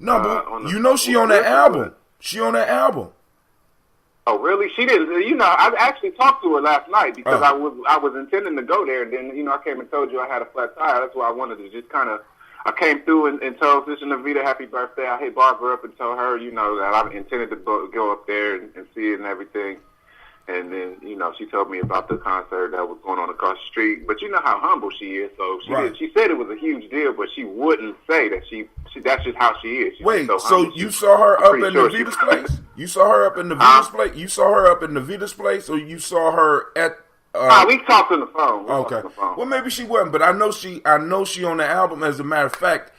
No, but she on that album. She on that album. Oh, really? She didn't. I actually talked to her last night because I was intending to go there, and then I came and told you I had a flat tire. That's why I wanted to just kind of. I came through and told Sister Navita happy birthday. I hit Barbara up and told her, that I intended to go up there and see it and everything. And then, she told me about the concert that was going on across the street. But you know how humble she is, so she said it was a huge deal, but she wouldn't say that that's just how she is. Wait, so you saw her up in Navita's place? You saw her up in Navita's place? You saw her up in Navita's place, or you saw her at... we talked on the phone. Okay. Well, maybe she wasn't, but I know she on the album. As a matter of fact,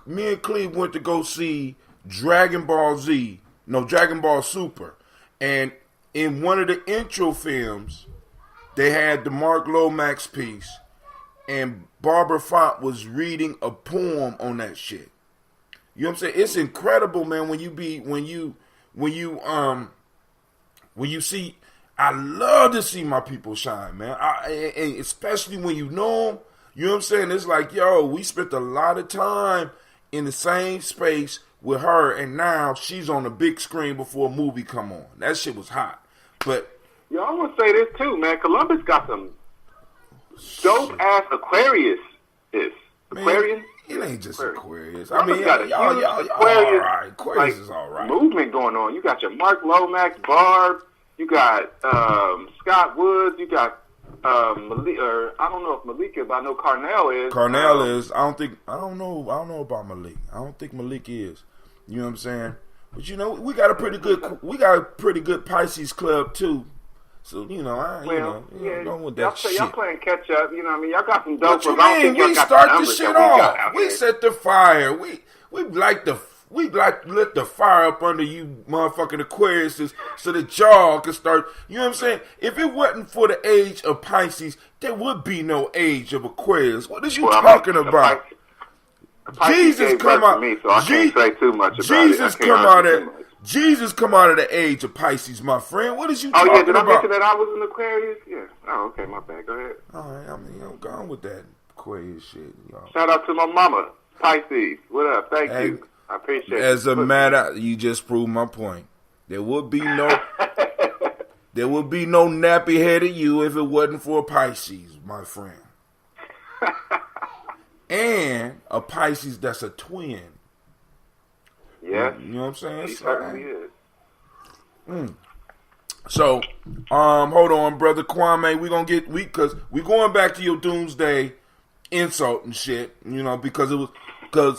me and Cleve went to go see Dragon Ball Super. And in one of the intro films, they had the Mark Lomax piece, and Barbara Font was reading a poem on that shit. You know what I'm saying? It's incredible, man. When you see, I love to see my people shine, man. And especially when you know them. You know what I'm saying? It's like, we spent a lot of time in the same space with her, and now she's on the big screen before a movie come on. That shit was hot. But I want to say this too, man. Columbus got some dope ass Aquarius. Aquarian. It ain't just Aquarius. I mean, y'all Aquarius, all right. Aquarius is all right. Movement going on. You got your Mark Lomax, Barb. You got Scott Woods. You got Malik, or I don't know if Malik is, but I know Carnell is. Carnell is. I don't know about Malik. I don't think Malik is. You know what I'm saying? But we got a pretty good Pisces club too. So going with that shit. Y'all playing catch up. You know what I mean? Y'all got some dope. What you mean? We start the shit off. We set the fire. We let the fire up under you motherfucking Aquarius so that y'all can start. You know what I'm saying? If it wasn't for the age of Pisces, there would be no age of Aquarius. What is you talking about? Jesus come out. Me, so I can't say too much about Jesus come out of the age of Pisces, my friend. What is you talking about? Did I mention that I was an Aquarius? Yeah. Oh, okay, my bad. Go ahead. All right, I'm going with that Aquarius shit, y'all. Shout out to my mama, Pisces. What up? Thank you. I appreciate it. As a matter, you just proved my point. There would be no nappy headed you if it wasn't for a Pisces, my friend. And a Pisces that's a twin. Yeah. You know what I'm saying? He certainly is. So, hold on, brother Kwame. Because we going back to your doomsday insult and shit. Because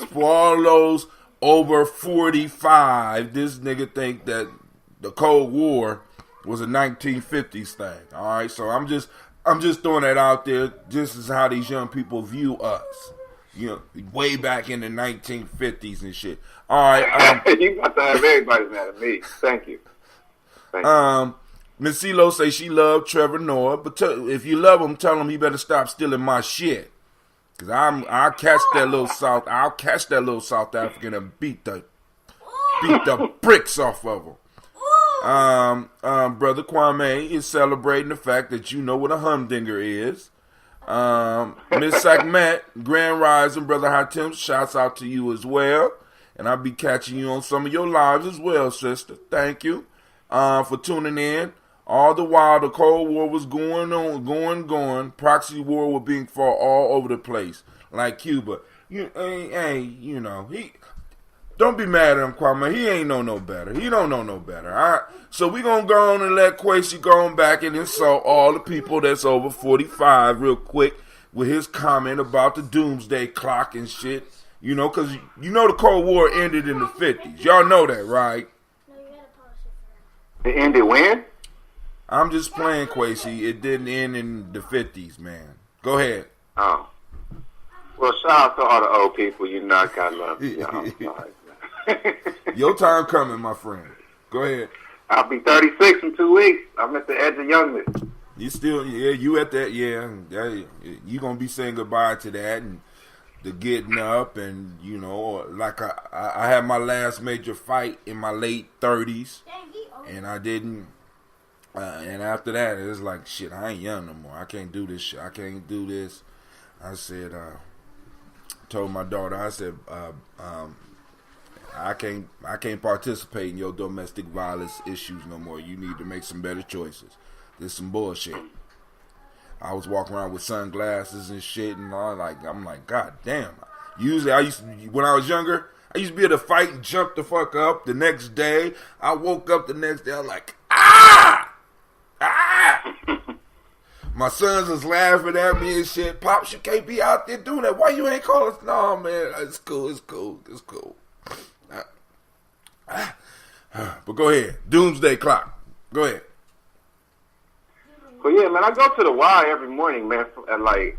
for all those over 45, this nigga think that the Cold War was a 1950s thing. All right, so I'm just throwing that out there. This is how these young people view us. Way back in the 1950s and shit. All right. You got to have everybody mad at me. Thank you. Miss CeeLo say she loved Trevor Noah, but if you love him, tell him he better stop stealing my shit. Cause I'll catch that little South African and beat the beat the bricks off of them. Brother Kwame is celebrating the fact that you know what a humdinger is. Miss Sakmet, Grand Rising, Brother Hatim, shouts out to you as well. And I'll be catching you on some of your lives as well, sister. Thank you for tuning in. All the while, the Cold War was going on, going. Proxy war was being fought all over the place, like Cuba. Don't be mad at him, Kwame. He ain't know no better. He don't know no better. All right? So we going to go on and let Quasi go on back and insult all the people that's over 45 real quick with his comment about the doomsday clock and shit. You know, because you know the Cold War ended in the 50s. Y'all know that, right? It ended when? I'm just playing, Quasi. It didn't end in the 50s, man. Go ahead. Oh. Well, shout out to all the old people. You know I got love. Your time coming, my friend. Go ahead. I'll be 36 in 2 weeks. I'm at the edge of youngness. You still, you at that, you gonna be saying goodbye to that and the getting up and, you know, like I had my last major fight in my late 30s and I didn't, and after that, it's like, shit, I ain't young no more. I can't do this shit. I can't do this. I said, told my daughter, I said, I can't participate in your domestic violence issues no more. You need to make some better choices. This some bullshit. I was walking around with sunglasses and shit, and I'm like, God damn. Usually, when I was younger, I used to be able to fight and jump the fuck up. The next day, I woke up the next day, I was like, ah! My sons was laughing at me and shit. Pops, you can't be out there doing that. Why you ain't calling us? No, man, it's cool. But go ahead. Doomsday clock. Go ahead. Well, yeah, man, I go to the Y every morning, man, at like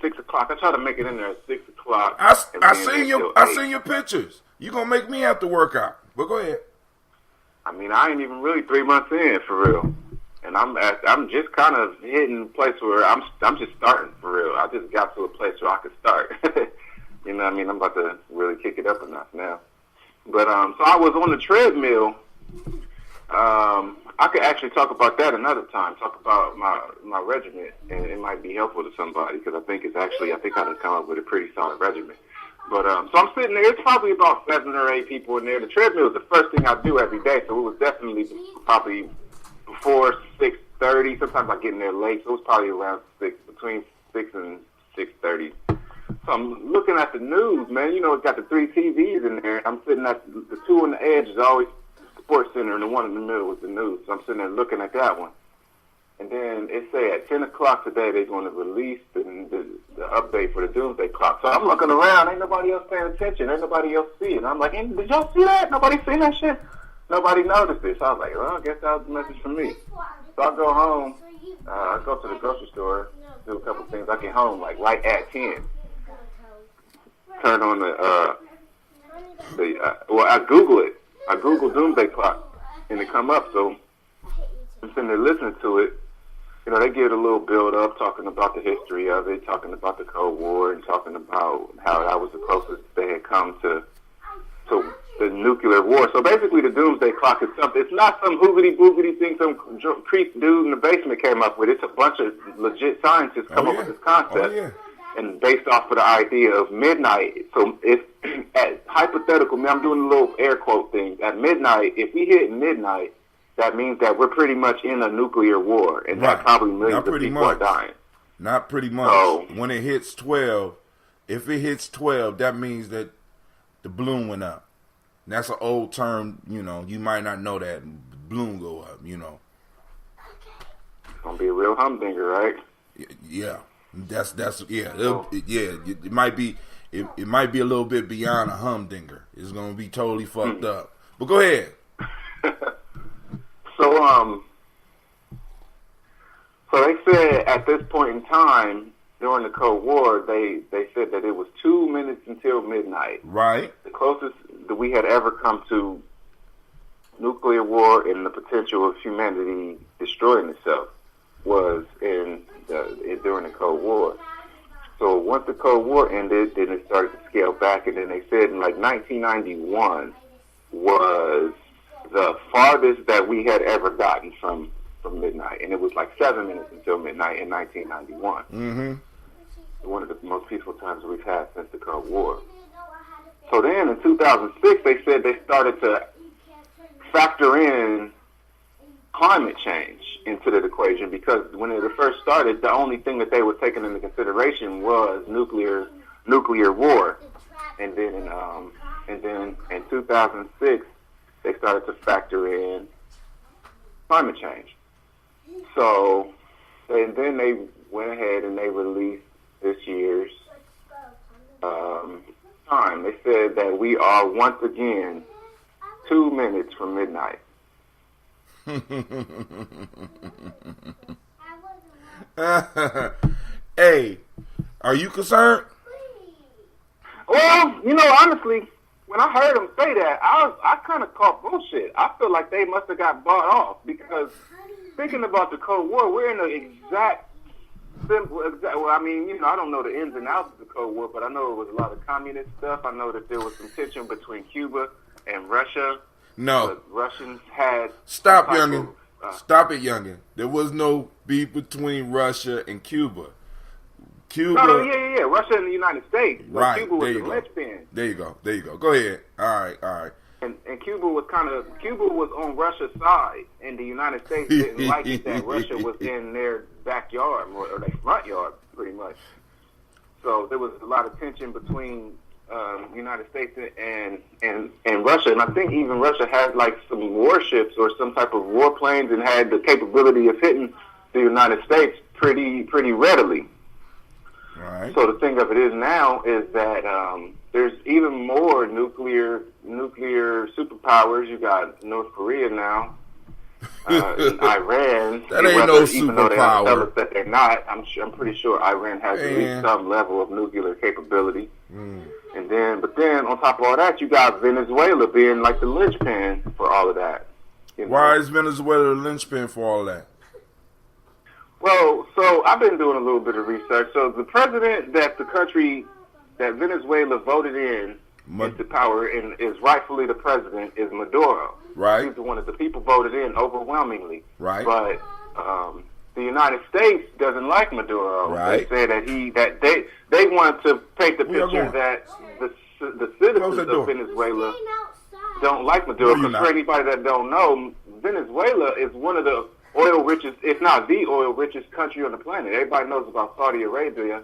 6 o'clock. I try to make it in there at 6 o'clock. I seen your pictures. You gonna make me have to work out. But go ahead. I mean, I ain't even really 3 months in for real, and I'm just kind of hitting a place where I'm just starting for real. I just got to a place where I could start. You know what I mean? I'm about to really kick it up a notch now. But so I was on the treadmill. I could actually talk about that another time. Talk about my regiment, and it might be helpful to somebody because I think I can come up with a pretty solid regiment. But so I'm sitting there. It's probably about 7 or 8 people in there. The treadmill is the first thing I do every day, so it was definitely probably before 6:30. Sometimes I get in there late, so it was probably around between 6 and 6:30. So I'm looking at the news, man. You know, it's got the 3 TVs in there. I'm sitting at the 2 on the edge is always Sports Center, and the one in the middle was the news. So I'm sitting there looking at that one. And then it said at 10 o'clock today they're going to release the update for the doomsday clock. So I'm looking around. Ain't nobody else paying attention. Ain't nobody else see it. I'm like, hey, did y'all see that? Nobody seen that shit? Nobody noticed it. So I was like, well, I guess that was a message from me. So I go home. I go to the grocery store, do a couple things. I get home like right at 10. Turn on I Google it. I Google doomsday clock, and it come up. So I'm sitting there listening to it. You know, they give it a little build up, talking about the history of it, talking about the Cold War, and talking about how that was the closest they had come to the nuclear war. So basically, the doomsday clock is something. It's not some hoogity boogity thing some creep dude in the basement came up with. It's a bunch of legit scientists come up with this concept. And based off of the idea of midnight. So if at hypothetical, I'm doing a little air quote thing. At midnight, if we hit midnight, that means that we're pretty much in a nuclear war, and that probably millions of people are dying. Not pretty much. So, when it hits 12, if it hits 12, that means that the balloon went up. And that's an old term, you know. You might not know that. Balloon go up, you know. It's gonna be a real humdinger, right? Yeah. That's it might be it might be a little bit beyond a humdinger. It's gonna be totally fucked up. But go ahead. So they said at this point in time during the Cold War, they said that it was 2 minutes until midnight. Right. The closest that we had ever come to nuclear war and the potential of humanity destroying itself was during the Cold War. So once the Cold War ended, then it started to scale back, and then they said in like 1991 was the farthest that we had ever gotten from midnight, and it was like 7 minutes until midnight in 1991. Mm-hmm. One of the most peaceful times we've had since the Cold War. So then in 2006, they said they started to factor in climate change into the equation, because when it first started, the only thing that they were taking into consideration was nuclear war. And then in 2006, they started to factor in climate change. So, and then they went ahead and they released this year's time. They said that we are once again 2 minutes from midnight. Hey, are you concerned? Well, honestly, when I heard them say that, I kind of called bullshit. I feel like they must have got bought off, because thinking about the Cold War, we're in the exact well, I mean, I don't know the ins and outs of the Cold War, but I know it was a lot of communist stuff. I know that there was some tension between Cuba and Russia. No. The Russians had... Stop, youngin'. Stop it, youngin'. There was no beef between Russia and Cuba. No, yeah. Russia and the United States. But Right. Cuba was There the you go. linchpin. There you go. Go ahead. All right. And Cuba was on Russia's side, and the United States didn't like it that Russia was in their backyard, or their front yard, pretty much. So there was a lot of tension between the United States and Russia, and I think even Russia had like some warships or some type of warplanes, and had the capability of hitting the United States pretty readily. Right. So the thing of it is now is that there's even more nuclear superpowers. You got North Korea now, and Iran. That ain't no even though they tell superpower. us that they're not, I'm pretty sure Iran has at least some level of nuclear capability. And but then on top of all that, you got Venezuela being like the linchpin for all of that. Why is Venezuela the linchpin for all that? Well, so I've been doing a little bit of research. So the president that Venezuela voted into power and is rightfully the president is Maduro. Right. He's the one that the people voted in overwhelmingly. Right. But the United States doesn't like Maduro. Right. They said that they wanted to paint the picture that the citizens of Venezuela don't like Maduro. Because for anybody that don't know, Venezuela is one of the oil richest, if not the oil richest country on the planet. Everybody knows about Saudi Arabia,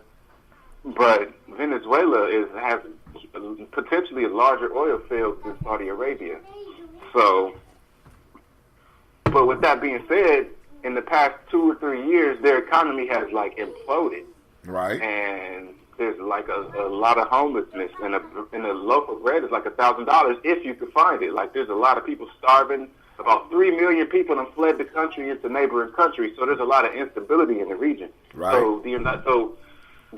but Venezuela has potentially a larger oil field than Saudi Arabia. So, but with that being said, in the past 2 or 3 years, their economy has like imploded. Right. And there's like a lot of homelessness, and a loaf of bread is like $1,000 if you can find it. Like there's a lot of people starving. About 3 million people have fled the country into neighboring countries, so there's a lot of instability in the region. Right. So the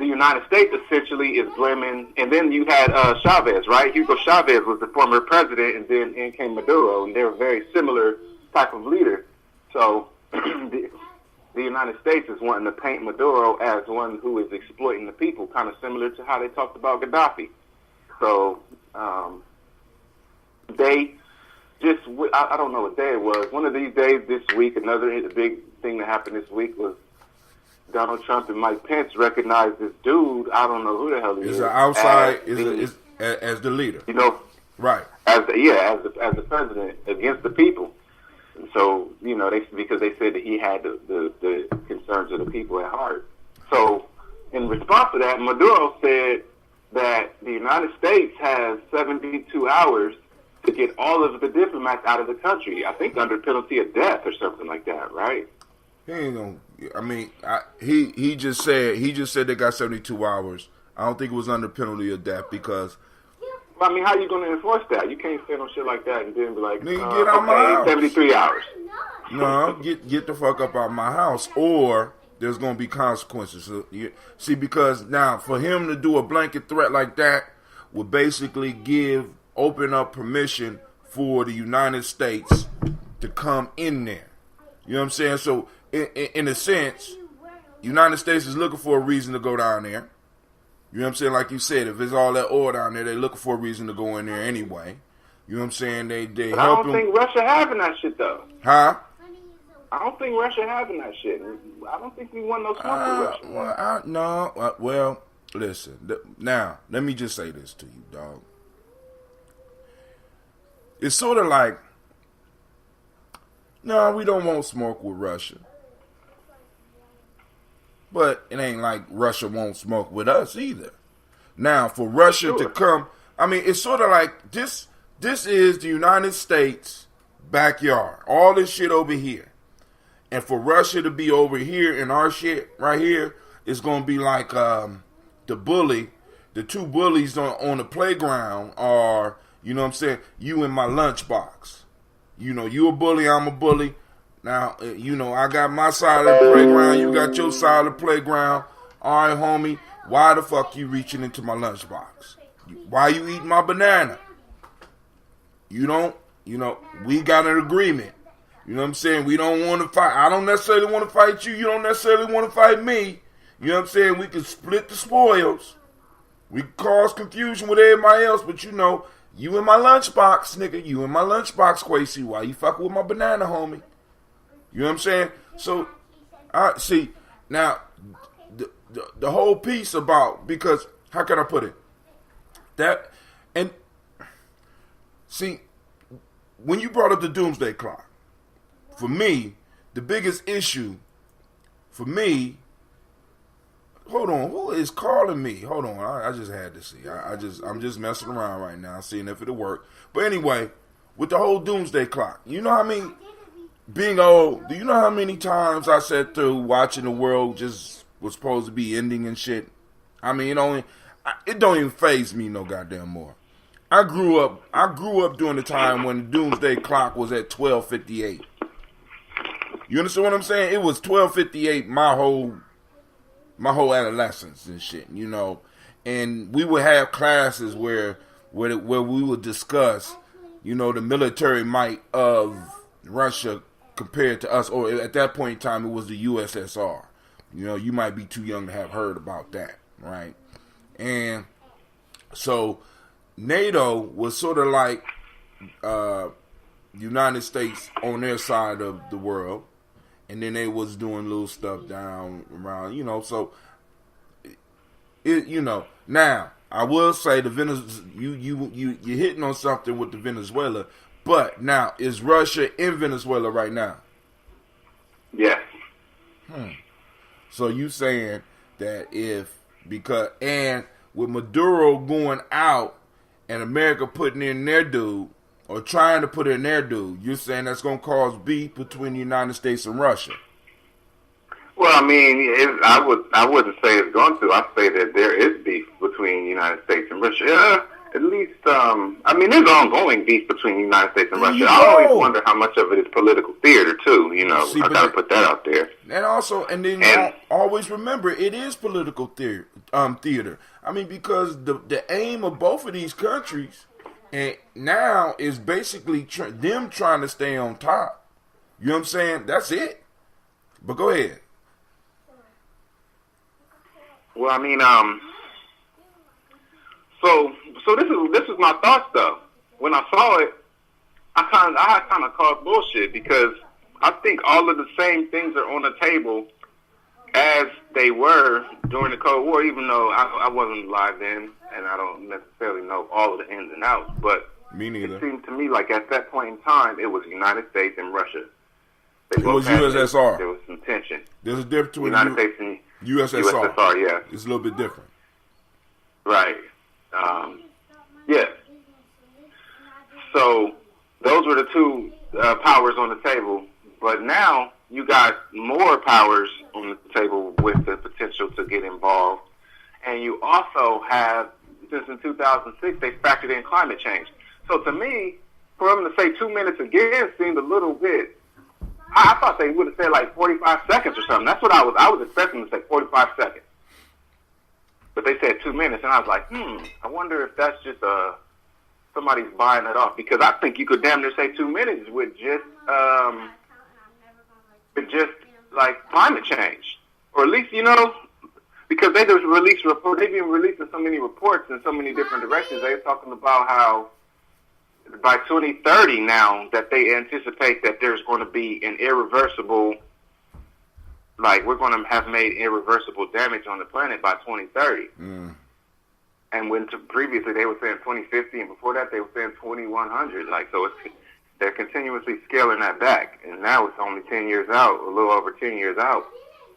United States essentially is blaming, and then you had Chavez, right? Hugo Chavez was the former president, and then in came Maduro, and they're a very similar type of leader. So the United States is wanting to paint Maduro as one who is exploiting the people, kind of similar to how they talked about Gaddafi. So they just, I don't know what day it was. One of these days this week, another big thing that happened this week was Donald Trump and Mike Pence recognized this dude. I don't know who the hell he is. It's an outside, as the leader. Right. As the president against the people. And so, because they said that he had the concerns of the people at heart. So, in response to that, Maduro said that the United States has 72 hours to get all of the diplomats out of the country. I think under penalty of death or something like that, right? He ain't gonna. I mean, he just said they got 72 hours. I don't think it was under penalty of death because. Well, I mean, how are you going to enforce that? You can't say no shit like that and then be like, nigga, get out my house. 73 hours. No, get the fuck up out my house, or there's gonna be consequences. So, see, because now for him to do a blanket threat like that would basically open up permission for the United States to come in there. You know what I'm saying? So, in a sense, United States is looking for a reason to go down there. You know what I'm saying? Like you said, if there's all that oil down there, they're looking for a reason to go in there anyway. You know what I'm saying? They But I help don't him. think Russia having that shit though. Huh? I don't think Russia having that shit. I don't think we want no smoke with Russia. Well, listen. Now, let me just say this to you, dog. It's sort of like, no, we don't want smoke with Russia. But it ain't like Russia won't smoke with us either. Now, for Russia to come, I mean, it's sort of like this is the United States backyard. All this shit over here. And for Russia to be over here and our shit right here is going to be like the two bullies on the playground are, you know what I'm saying, you in my lunchbox. You know, you a bully, I'm a bully. Now, you know, I got my side of the playground, you got your side of the playground. All right, homie, why the fuck you reaching into my lunchbox? Why you eating my banana? You don't, you know, we got an agreement. You know what I'm saying? We don't want to fight. I don't necessarily want to fight you. You don't necessarily want to fight me. You know what I'm saying? We can split the spoils. We can cause confusion with everybody else, but you know, you in my lunchbox, nigga. You in my lunchbox, Quasi. Why you fucking with my banana, homie? You know what I'm saying? So, I see, now, the whole piece about, because, how can I put it? That, and, see, when you brought up the doomsday clock, for me, the biggest issue, for me, hold on, who is calling me? Hold on, I just had to see. I'm just messing around right now, seeing if it'll work. But anyway, with the whole doomsday clock, you know how I mean? Being old, do you know how many times I sat through watching the world just was supposed to be ending and shit? I mean, it don't even faze me no goddamn more. I grew up during the time when the doomsday clock was at 12:58. You understand what I'm saying? It was 12:58 my whole adolescence and shit, you know. And we would have classes where we would discuss, you know, the military might of Russia compared to us, or at that point in time, it was the USSR. You know, you might be too young to have heard about that, right? And so NATO was sort of like United States on their side of the world, and then they was doing little stuff down around, you know. So, you know, now I will say you're hitting on something with the Venezuela. But now, is Russia in Venezuela right now? Yes. So you saying that and with Maduro going out and America putting in their dude, or trying to put in their dude, you're saying that's going to cause beef between the United States and Russia? Well, I mean, I wouldn't say it's going to. I'd say that there is beef between the United States and Russia. At least, I mean, there's ongoing beef between the United States and Russia. I always wonder how much of it is political theater, too. You know, I got to put that out there. And then always remember, it is political theater. I mean, because the aim of both of these countries and now is basically them trying to stay on top. You know what I'm saying? That's it. But go ahead. Well, I mean, So this is my thoughts though. When I saw it, I kind of called bullshit, because I think all of the same things are on the table as they were during the Cold War. Even though I wasn't alive then, and I don't necessarily know all of the ins and outs, but me neither. It seemed to me like at that point in time, it was the United States and Russia. It was USSR. There was some tension. There's a difference between United States and USSR. USSR, yeah, it's a little bit different. Right. Yeah. So those were the two powers on the table, but now you got more powers on the table with the potential to get involved, and you also have, since in 2006, they factored in climate change. So to me, for them to say 2 minutes again seemed a little bit. I thought they would have said like 45 seconds or something. That's what I was expecting to say, 45 seconds. But they said 2 minutes, and I was like, I wonder if that's just somebody's buying it off, because I think you could damn near say 2 minutes with just like climate change, or at least, you know, because they just released reports. They've been releasing so many reports in so many different directions. They're talking about how by 2030 now that they anticipate that there's going to be an irreversible, like we're going to have made irreversible damage on the planet by 2030. And when previously they were saying 2050, and before that they were saying 2100. Like, so they're continuously scaling that back, and now it's only 10 years out, a little over 10 years out,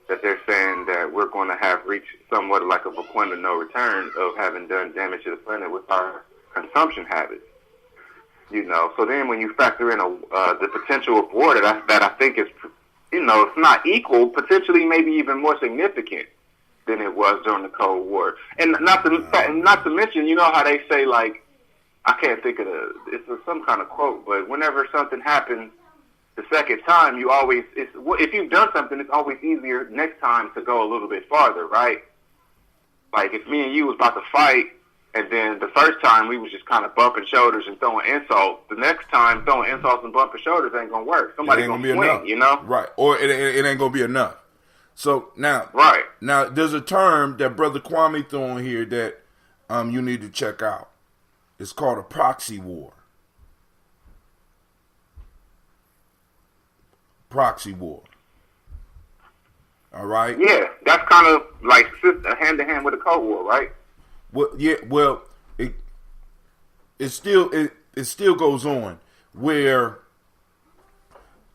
that they're saying that we're going to have reached somewhat like a point of no return of having done damage to the planet with our consumption habits. You know, so then when you factor in the potential of war that I think is, you know, it's not equal, potentially maybe even more significant than it was during the Cold War. And not to mention, you know how they say, like, I can't think of it's some kind of quote, but whenever something happens the second time, if you've done something, it's always easier next time to go a little bit farther, right? Like if me and you was about to fight, and then the first time we was just kind of bumping shoulders and throwing insults, the next time throwing insults and bumping shoulders ain't gonna work. Somebody's gonna swing, enough. You know? Right. Or it ain't gonna be enough. So now, right. Now there's a term that Brother Kwame threw on here that you need to check out. It's called a proxy war. Proxy war. All right? Yeah, that's kind of like hand-to-hand with the Cold War, right? Well, yeah, well, it still goes on where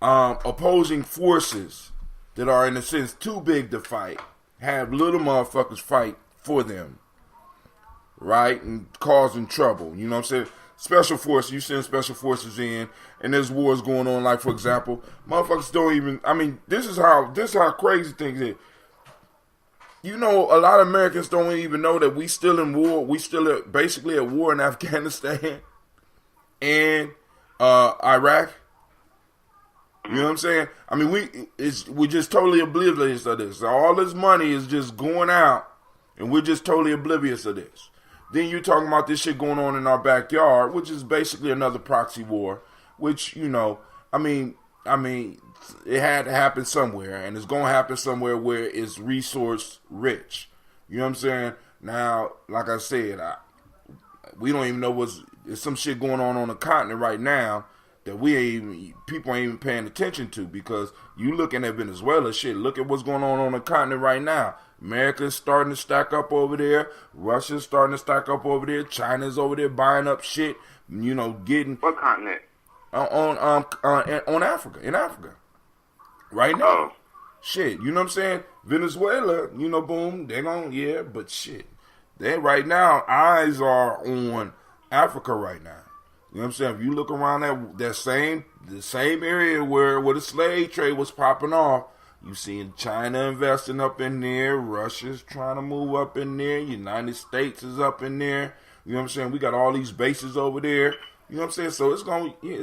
opposing forces that are in a sense too big to fight have little motherfuckers fight for them. Right? And causing trouble. You know what I'm saying? Special forces, you send special forces in, and there's wars going on. Like, for example, motherfuckers don't even, I mean, this is how crazy things is. You know, a lot of Americans don't even know that we still in war. We still basically at war in Afghanistan and Iraq. You know what I'm saying? I mean, we're just totally oblivious of this. All this money is just going out, and we're just totally oblivious of this. Then you're talking about this shit going on in our backyard, which is basically another proxy war, which, you know, I mean, it had to happen somewhere, and it's going to happen somewhere where it's resource rich. You know what I'm saying? Now, like I said, we don't even know there's some shit going on the continent right now that people ain't even paying attention to, because you looking at Venezuela, shit, look at what's going on the continent right now. America's starting to stack up over there. Russia's starting to stack up over there. China's over there buying up shit. You know, getting what continent? On Africa, in Africa, right now. Oh. Shit, you know what I'm saying? Venezuela, you know, boom, but shit, they right now eyes are on Africa right now. You know what I'm saying? If you look around the same area where the slave trade was popping off, you seeing China investing up in there, Russia's trying to move up in there, United States is up in there. You know what I'm saying? We got all these bases over there. You know what I'm saying? So it's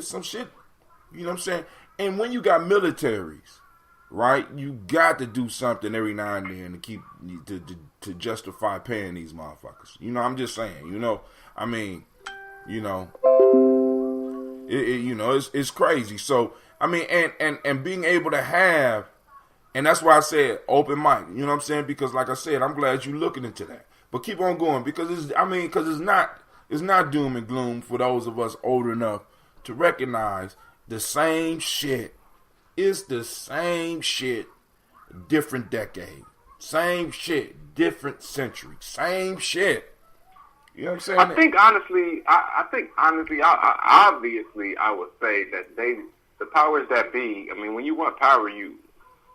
some shit. You know what I'm saying? And when you got militaries, right, you got to do something every now and then to keep to justify paying these motherfuckers. You know, I'm just saying. You know, I mean, you know, it's crazy. So I mean, and being able to have. And that's why I said open mic. You know what I'm saying? Because like I said, I'm glad you're looking into that. But keep on going, because it's not doom and gloom for those of us old enough to recognize the same shit. It's the same shit, different decade. Same shit, different century. Same shit. You know what I'm saying? I think honestly, obviously, I would say that the powers that be. I mean, when you want power, you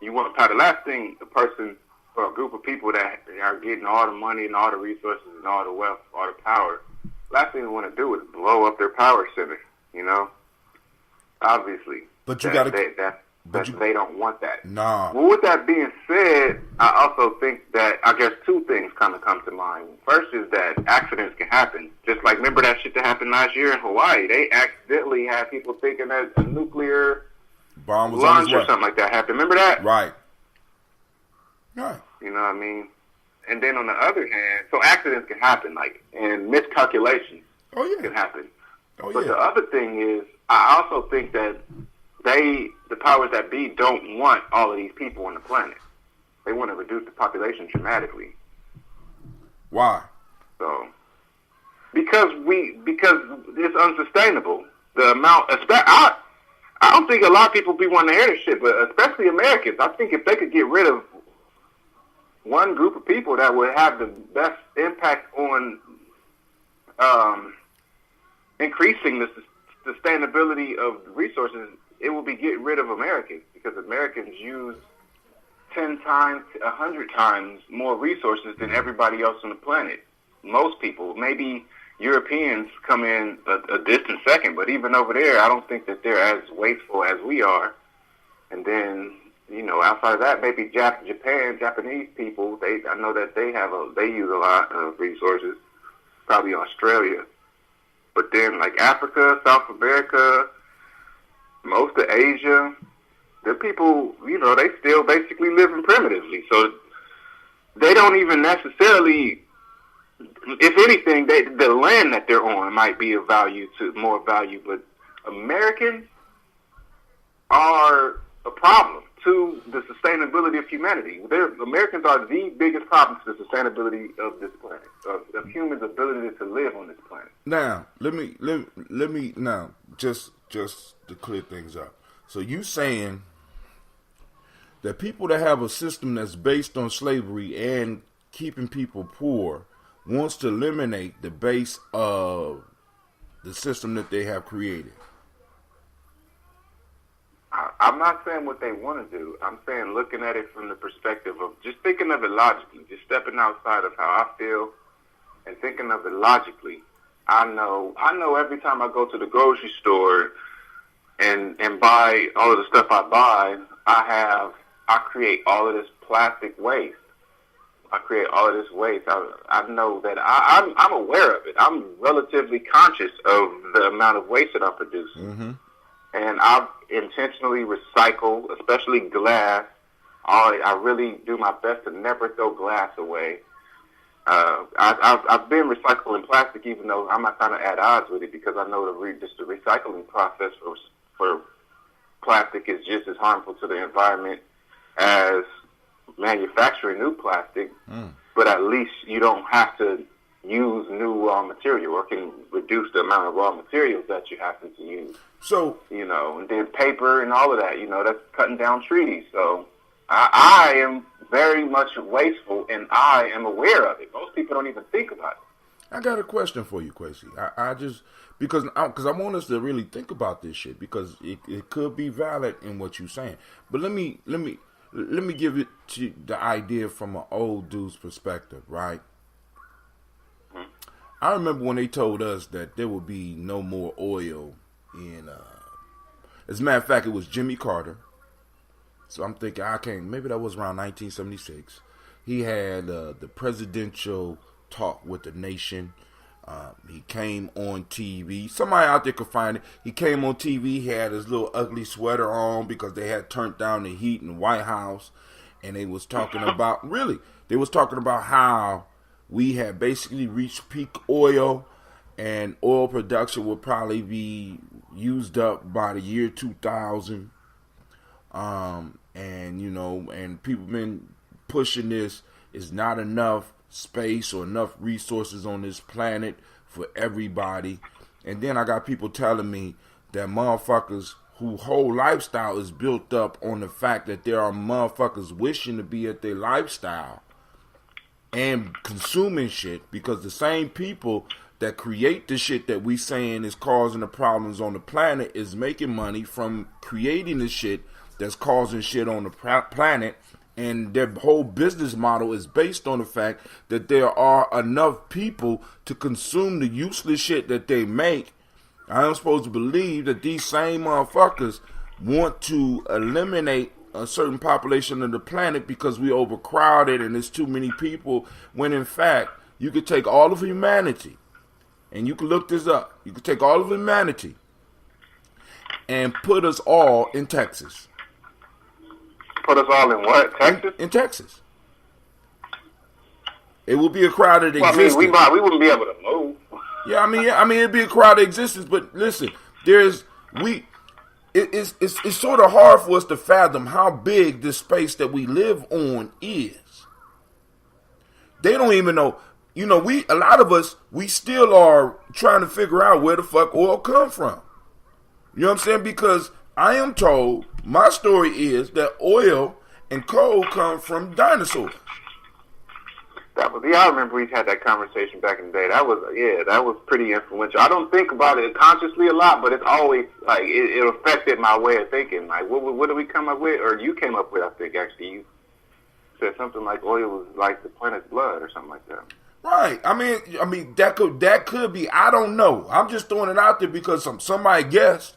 want power. The last thing a person or a group of people that are getting all the money and all the resources and all the wealth, all the power, last thing they want to do is blow up their power center. You know, obviously. But you got to. They don't want that. Nah. Well, with that being said, I also think that, I guess two things kind of come to mind. First is that accidents can happen. Just like, remember that shit that happened last year in Hawaii? They accidentally had people thinking that a nuclear bomb was launch or something like that happened. Remember that? Right. You know what I mean? And then on the other hand, so accidents can happen, like, and miscalculations can happen. But the other thing is, I also think that the powers that be don't want all of these people on the planet. They want to reduce the population dramatically. Why? So, because it's unsustainable. the amount. I don't think a lot of people be wanting to hear this shit, but especially Americans. I think if they could get rid of one group of people that would have the best impact on increasing the sustainability of resources, it would be getting rid of Americans, because Americans use 10 times, 100 times more resources than everybody else on the planet. Most people, maybe Europeans come in a distant second, but even over there, I don't think that they're as wasteful as we are. And then, outside of that, maybe Japanese people, I know that they use a lot of resources, probably Australia. But then, like Africa, South America, most of Asia, the people, they still basically living primitively. So they don't even necessarily, if anything, the land that they're on might be of more value. But Americans are a problem to the sustainability of humanity. Americans are the biggest problem to the sustainability of this planet, of humans' ability to live on this planet. Now, let me now just to clear things up. So you saying that people that have a system that's based on slavery and keeping people poor wants to eliminate the base of the system that they have created? I'm not saying what they want to do. I'm saying looking at it from the perspective of just thinking of it logically, just stepping outside of how I feel and thinking of it logically. I know every time I go to the grocery store and buy all of the stuff I buy, I create all of this plastic waste. I create all of this waste. I know that I'm aware of it. I'm relatively conscious of the amount of waste that I produce. Mm-hmm. And I intentionally recycle, especially glass. I really do my best to never throw glass away. I've been recycling plastic, even though I'm not trying to add odds with it, because I know the recycling process for plastic is just as harmful to the environment as manufacturing new plastic. But at least you don't have to use new raw material, or can reduce the amount of raw materials that you happen to use. So, and then paper and all of that, that's cutting down trees. So I am very much wasteful, and I am aware of it. Most people don't even think about it. I got a question for you, Quasi. Because I want us to really think about this shit, because it could be valid in what you're saying. But let me give it to the idea from an old dude's perspective, right? I remember when they told us that there would be no more oil in, as a matter of fact, it was Jimmy Carter. So I'm thinking, maybe that was around 1976. He had the presidential talk with the nation. He came on TV. Somebody out there could find it. He came on TV. He had his little ugly sweater on because they had turned down the heat in the White House. And they was talking about, how we had basically reached peak oil, and oil production would probably be used up by the year 2000. And people been pushing this. Is not enough space or enough resources on this planet for everybody. And then I got people telling me that motherfuckers whose whole lifestyle is built up on the fact that there are motherfuckers wishing to be at their lifestyle and consuming shit, because the same people that create the shit that we saying is causing the problems on the planet is making money from creating the shit that's causing shit on the planet. And their whole business model is based on the fact that there are enough people to consume the useless shit that they make. I am supposed to believe that these same motherfuckers want to eliminate a certain population of the planet because we overcrowded and there's too many people, when in fact you could take all of humanity, and you can look this up, you could take all of humanity and put us all in Texas. Put us all in what? Texas? In Texas. It will be a crowded existence. We wouldn't be able to move. Yeah, I mean, it'd be a crowded existence. But listen, it's sort of hard for us to fathom how big the space that we live on is. They don't even know. A lot of us, we still are trying to figure out where the fuck oil come from. You know what I'm saying? Because I am told, my story is that oil and coal come from dinosaurs. I remember we had that conversation back in the day. That was pretty influential. I don't think about it consciously a lot, but it's always like it affected my way of thinking. Like, what did we come up with, or you came up with? I think actually you said something like oil was like the planet's blood or something like that. Right. I mean that could be. I don't know. I'm just throwing it out there because somebody guessed.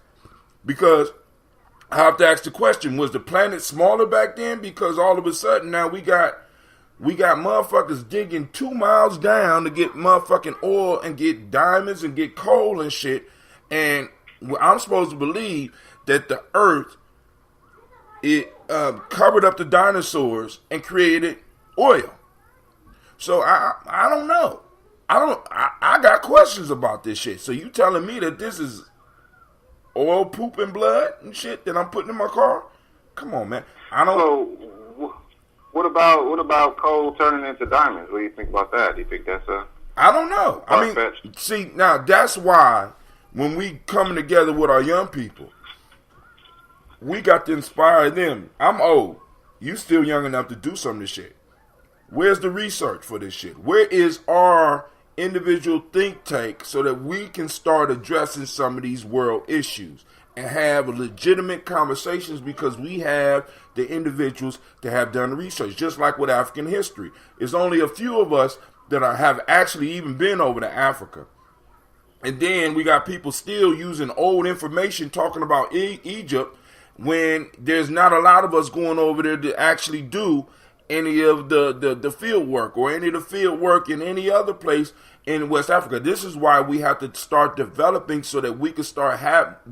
Because I have to ask the question: was the planet smaller back then? Because all of a sudden now we got motherfuckers digging 2 miles down to get motherfucking oil and get diamonds and get coal and shit. And I'm supposed to believe that the Earth covered up the dinosaurs and created oil. So I don't know. I got questions about this shit. So you telling me that this is oil, poop, and blood and shit that I'm putting in my car? Come on, man. I don't. So what about coal turning into diamonds? What do you think about that? Do you think that's a? I don't know. I mean, see, now that's why when we coming together with our young people, we got to inspire them. I'm old. You still young enough to do some of this shit. Where's the research for this shit? Where is our individual think tank so that we can start addressing some of these world issues and have legitimate conversations, because we have the individuals that have done the research, just like with African history. It's only a few of us that have actually even been over to Africa. And then we got people still using old information talking about Egypt when there's not a lot of us going over there to actually do any of the field work or any of the field work in any other place in West Africa. This is why we have to start developing so that we can start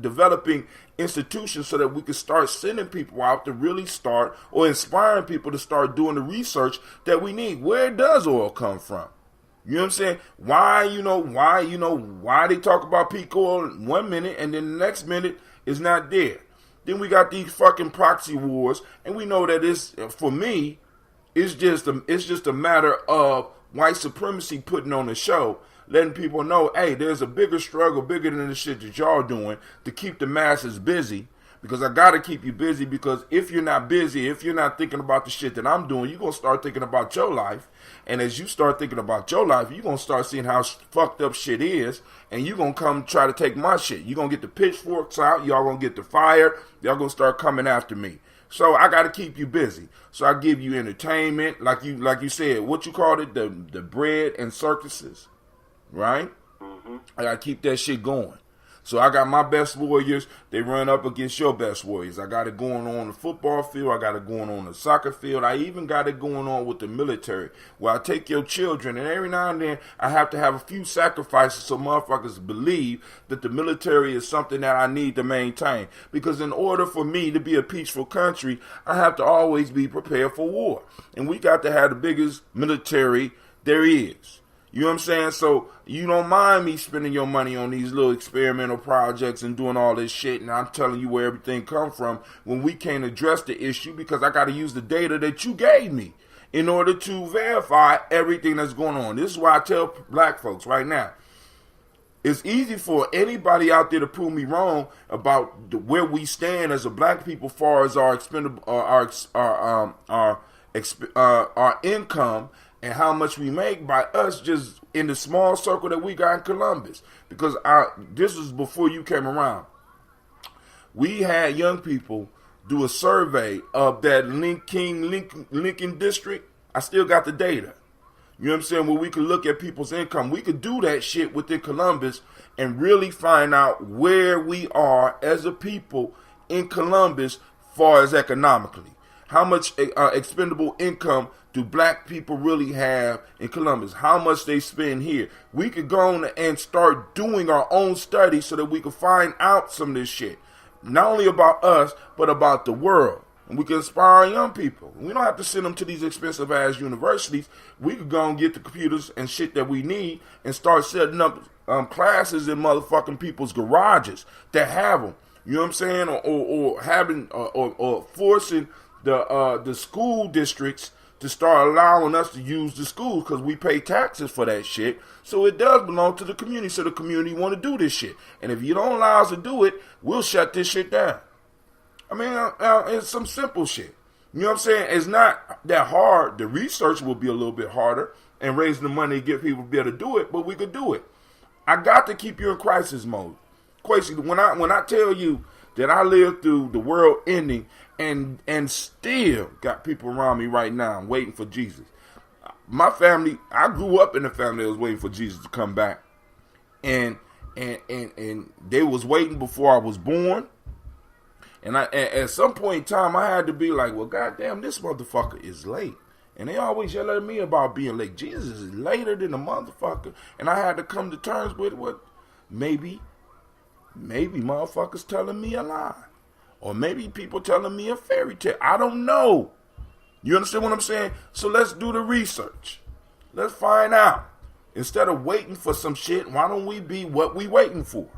developing institutions so that we can start sending people out to really start, or inspiring people to start doing the research that we need. Where does oil come from? You know what I'm saying? Why they talk about peak oil 1 minute and then the next minute is not there. Then we got these fucking proxy wars, and we know that for me, it's just a matter of white supremacy putting on a show, letting people know, hey, there's a bigger struggle, bigger than the shit that y'all doing to keep the masses busy. Because I gotta keep you busy, because if you're not busy, if you're not thinking about the shit that I'm doing, you're gonna start thinking about your life. And as you start thinking about your life, you're gonna start seeing how fucked up shit is, and you're gonna come try to take my shit. You're gonna get the pitchforks out, y'all gonna get the fire, y'all gonna start coming after me. So I got to keep you busy. So I give you entertainment, like you said, what you called it, the bread and circuses, right? Mm-hmm. I got to keep that shit going. So I got my best warriors. They run up against your best warriors. I got it going on the football field. I got it going on the soccer field. I even got it going on with the military, where I take your children, and every now and then I have to have a few sacrifices so motherfuckers believe that the military is something that I need to maintain. Because in order for me to be a peaceful country, I have to always be prepared for war. And we got to have the biggest military there is. You know what I'm saying? So you don't mind me spending your money on these little experimental projects and doing all this shit, and I'm telling you where everything come from when we can't address the issue, because I got to use the data that you gave me in order to verify everything that's going on. This is why I tell black folks right now, it's easy for anybody out there to prove me wrong about where we stand as a black people as far as our our income and how much we make by us just in the small circle that we got in Columbus. Because this was before you came around. We had young people do a survey of that Lincoln district. I still got the data. You know what I'm saying? Where we could look at people's income. We could do that shit within Columbus and really find out where we are as a people in Columbus as far as economically. How much expendable income do black people really have in Columbus? How much they spend here? We could go on and start doing our own studies so that we could find out some of this shit. Not only about us, but about the world. And we can inspire young people. We don't have to send them to these expensive ass universities. We could go and get the computers and shit that we need and start setting up classes in motherfucking people's garages that have them. You know what I'm saying? Or having or forcing the school districts to start allowing us to use the schools because we pay taxes for that shit. So it does belong to the community. So the community want to do this shit. And if you don't allow us to do it, we'll shut this shit down. I mean, it's some simple shit. You know what I'm saying? It's not that hard. The research will be a little bit harder and raising the money to get people to be able to do it, but we could do it. I got to keep you in crisis mode. Quasi, when I tell you that I lived through the world ending and still got people around me right now waiting for Jesus. My family, I grew up in a family that was waiting for Jesus to come back. And they was waiting before I was born. And at some point in time, I had to be like, well, goddamn, this motherfucker is late. And they always yell at me about being late. Jesus is later than a motherfucker. And I had to come to terms with what maybe motherfuckers telling me a lie. Or maybe people telling me a fairy tale. I don't know. You understand what I'm saying? So let's do the research. Let's find out. Instead of waiting for some shit, why don't we be what we waiting for?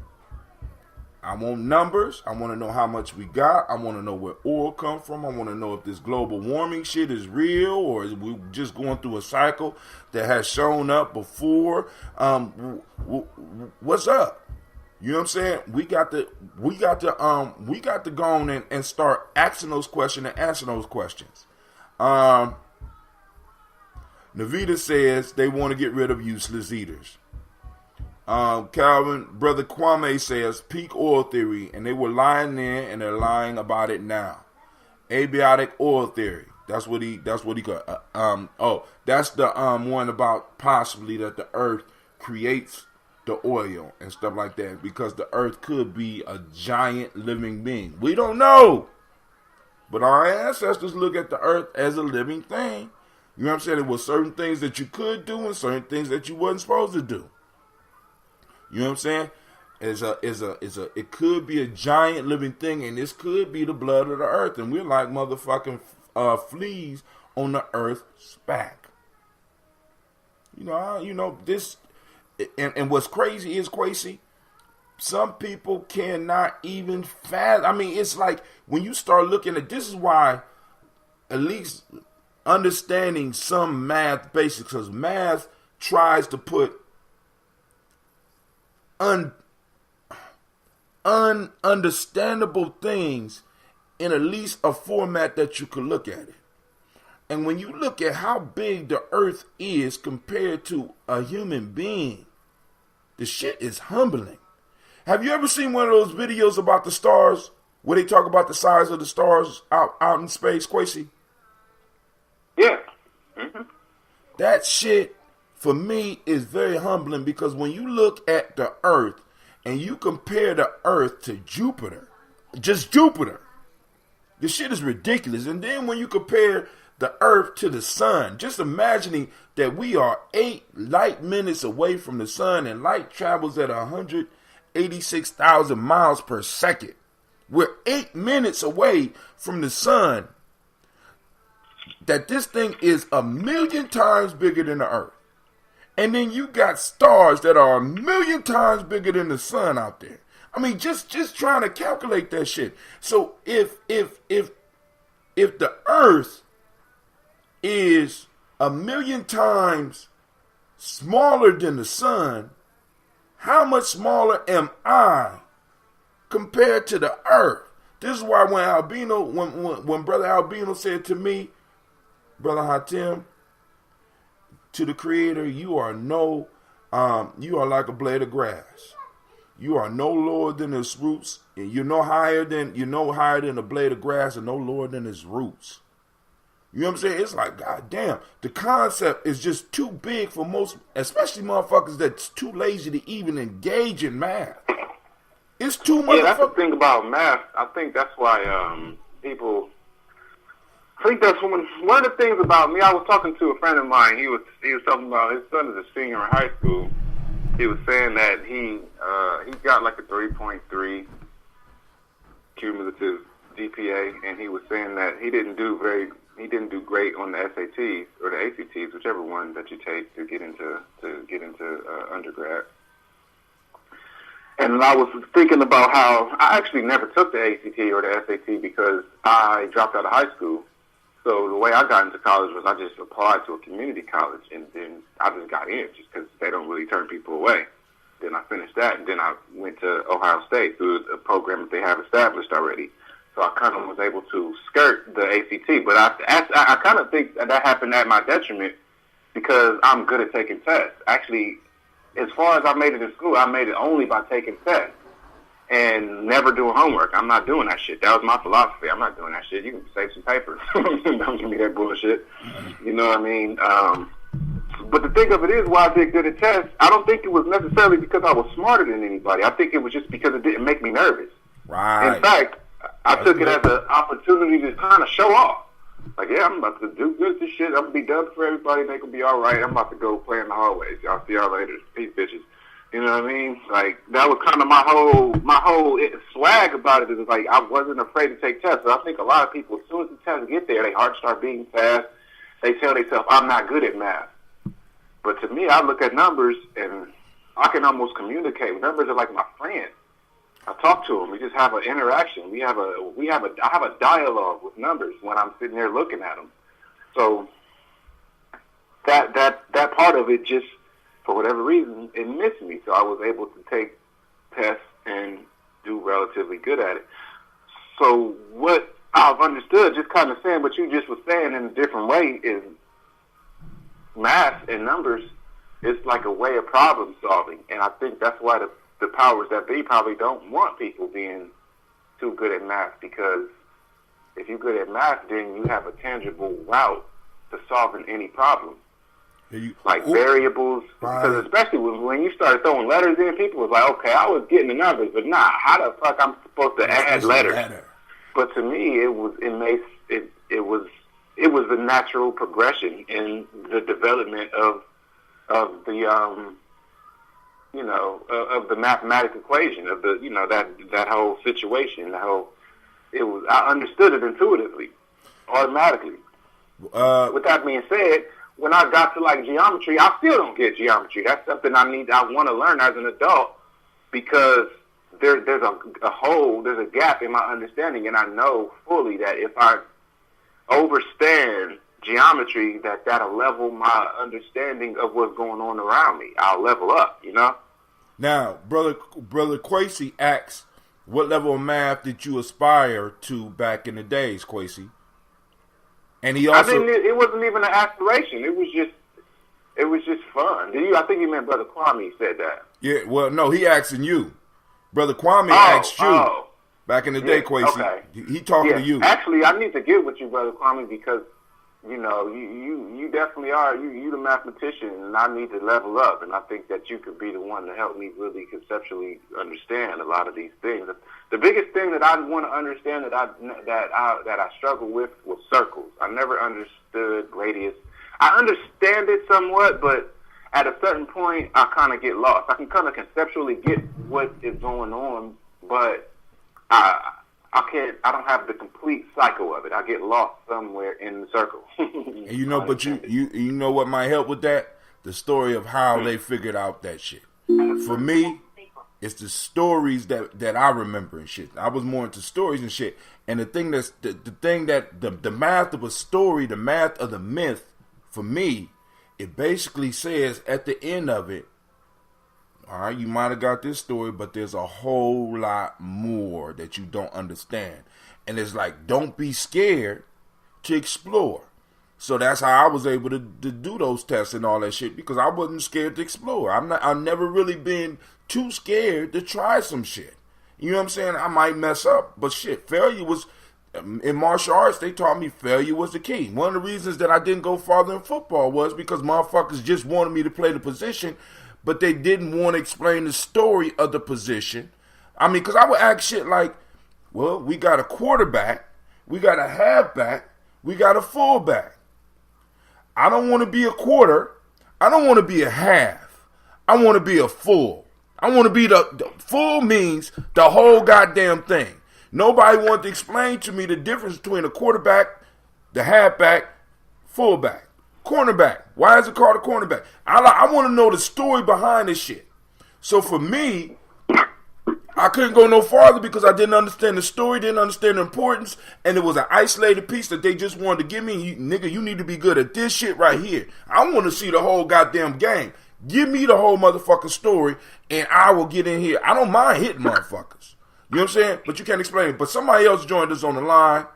I want numbers. I want to know how much we got. I want to know where oil come from. I want to know if this global warming shit is real or is we just going through a cycle that has shown up before. What's up? You know what I'm saying? We got to go on and start asking those questions and answering those questions. Navita says they want to get rid of useless eaters. Calvin, Brother Kwame says peak oil theory, and they were lying then, and they're lying about it now. Abiotic oil theory. That's what he got. That's the one about possibly that the earth creates the oil and stuff like that because the earth could be a giant living being. We don't know, but our ancestors look at the earth as a living thing. You know what I'm saying? There were certain things that you could do and certain things that you wasn't supposed to do. You know what I'm saying? It could be a giant living thing, and this could be the blood of the earth, and we're like motherfucking fleas on the earth's back. You know this, and what's crazy is some people cannot even fathom. I mean, it's like when you start looking at this is why, at least understanding some math basics, because math tries to put ununderstandable things in at least a format that you could look at it. And when you look at how big the earth is compared to a human being, the shit is humbling. Have you ever seen one of those videos about the stars where they talk about the size of the stars out in space, Quasi? Yeah. Mm-hmm. That shit, for me, is very humbling because when you look at the earth and you compare the earth to Jupiter, just Jupiter, the shit is ridiculous. And then when you compare the earth to the sun, just imagining that we are 8 light minutes away from the sun and light travels at 186,000 miles per second. We're 8 minutes away from the sun. That this thing is 1,000,000 times bigger than the earth. And then you got stars that are 1,000,000 times bigger than the sun out there. I mean, just trying to calculate that shit. So if the earth is 1,000,000 times smaller than the sun, how much smaller am I compared to the earth? This is why when Brother Albino said to me, Brother Hatim, to the Creator, you are like a blade of grass. You are no lower than its roots, and you're no higher than a blade of grass, and no lower than its roots. You know what I'm saying? It's like, God damn, the concept is just too big for most, especially motherfuckers that's too lazy to even engage in math. It's too much. Yeah, that's the thing about math. I think that's why people. I think that's one of the things about me. I was talking to a friend of mine. He was talking about his son is a senior in high school. He was saying that he got like a 3.3 cumulative GPA, and he was saying that he didn't do great on the SATs or the ACTs, whichever one that you take to get into undergrad. And I was thinking about how I actually never took the ACT or the SAT because I dropped out of high school. So the way I got into college was I just applied to a community college, and then I just got in just because they don't really turn people away. Then I finished that, and then I went to Ohio State through a program that they have established already. So I kind of was able to skirt the ACT. But I kind of think that happened at my detriment because I'm good at taking tests. Actually, as far as I made it in school, I made it only by taking tests and never doing homework. I'm not doing that shit. That was my philosophy. I'm not doing that shit. You can save some paper. Don't give me that bullshit. You know what I mean? But the thing of it is, why I did good at tests, I don't think it was necessarily because I was smarter than anybody. I think it was just because it didn't make me nervous. Right. In fact, I took it as an opportunity to kind of show off. Like, yeah, I'm about to do good this shit. I'm going to be dubbed for everybody. They can be all right. I'm about to go play in the hallways. Y'all see y'all later. Peace, bitches. You know what I mean? Like, that was kind of my whole swag about it. It was like, I wasn't afraid to take tests. So I think a lot of people, as soon as the tests get there, their hearts start beating fast. They tell themselves, I'm not good at math. But to me, I look at numbers, and I can almost communicate. Numbers are like my friends. I talk to them. We just have an interaction. I have a dialogue with numbers when I'm sitting there looking at them. So that part of it just, for whatever reason, it missed me. So I was able to take tests and do relatively good at it. So what I've understood, just kind of saying what you just was saying in a different way, is math and numbers is like a way of problem solving. And I think that's why the powers that be probably don't want people being too good at math, because if you're good at math, then you have a tangible route to solving any problem. Variables, because especially when you started throwing letters in, people was like, okay, I was getting the numbers, but nah, how the fuck I'm supposed to add letters? But to me, it was the natural progression in the development of the of the mathematical equation of the that whole situation. I understood it intuitively, automatically. With that being said, when I got to like geometry, I still don't get geometry. That's something I want to learn as an adult, because there's a gap in my understanding, and I know fully that if I overstand geometry, that'll level my understanding of what's going on around me. I'll level up, you know? Now, brother Kwesi asks, what level of math did you aspire to back in the days, Kwesi? And he also... it wasn't even an aspiration. It was just fun. I think you meant Brother Kwame said that. Yeah, well, no, he asking you. Brother Kwame asked you back in the day, Kwesi. Okay. He talking to you. Actually, I need to get with you, Brother Kwame, because you definitely are. You the mathematician, and I need to level up. And I think that you could be the one to help me really conceptually understand a lot of these things. The biggest thing that I want to understand that I struggle with was circles. I never understood radius. I understand it somewhat, but at a certain point, I kind of get lost. I can kind of conceptually get what is going on, but I can't. I don't have the complete cycle of it. I get lost somewhere in the circle. And but you know what might help with that? The story of how they figured out that shit. For me, it's the stories that I remember and shit. I was more into stories and shit. And the thing that the math of a story, the math of the myth, for me, it basically says at the end of it, all right, you might have got this story, but there's a whole lot more that you don't understand. And it's like, don't be scared to explore. So that's how I was able to do those tests and all that shit, because I wasn't scared to explore. I've never really been too scared to try some shit. You know what I'm saying? I might mess up, but shit, failure was... In martial arts, they taught me failure was the key. One of the reasons that I didn't go farther in football was because motherfuckers just wanted me to play the position, but they didn't want to explain the story of the position. I mean, because I would ask shit like, well, we got a quarterback, we got a halfback, we got a fullback. I don't want to be a quarter. I don't want to be a half. I want to be a full. I want to be the full means the whole goddamn thing. Nobody wanted to explain to me the difference between a quarterback, the halfback, fullback, cornerback. Why is it called a cornerback? I want to know the story behind this shit. So for me, I couldn't go no farther because I didn't understand the story, didn't understand the importance, and it was an isolated piece that they just wanted to give me. Nigga, you need to be good at this shit right here. I want to see the whole goddamn game. Give me the whole motherfucking story, and I will get in here. I don't mind hitting motherfuckers. You know what I'm saying? But you can't explain it. But somebody else joined us on the line.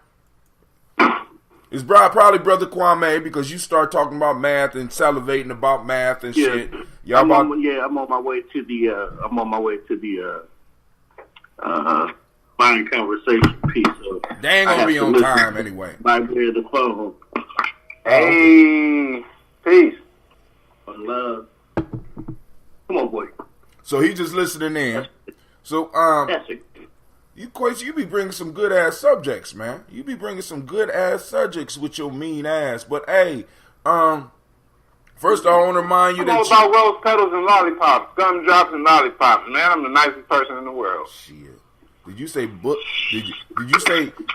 It's probably Brother Gye-Nyame, because you start talking about math and salivating about math and shit. I'm on my way to the fine conversation piece. So they ain't gonna be on time anyway. By way of the phone. Hey, peace. Love. Come on, boy. So he just listening in. So That's it. you be bringing some good ass subjects, man. You be bringing some good ass subjects with your mean ass. But hey, first I want to remind you I'm all about rose petals and lollipops, gumdrops and lollipops. Man, I'm the nicest person in the world. Shit. Did you say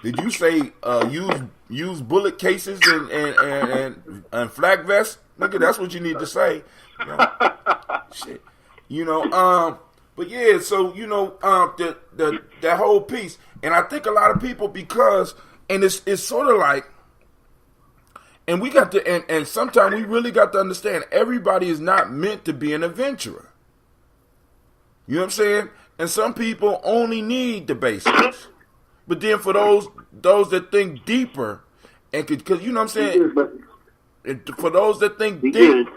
Did you say use bullet cases and flak vests? Nigga, that's what you need to say. You know, shit. You know, but yeah, so you know, that whole piece, and I think a lot of people, because, and it's sort of like, and we got to, and sometimes we really got to understand, everybody is not meant to be an adventurer. You know what I'm saying? And some people only need the basics. But then for those that think deeper, and because you know what I'm saying, for those that think deep,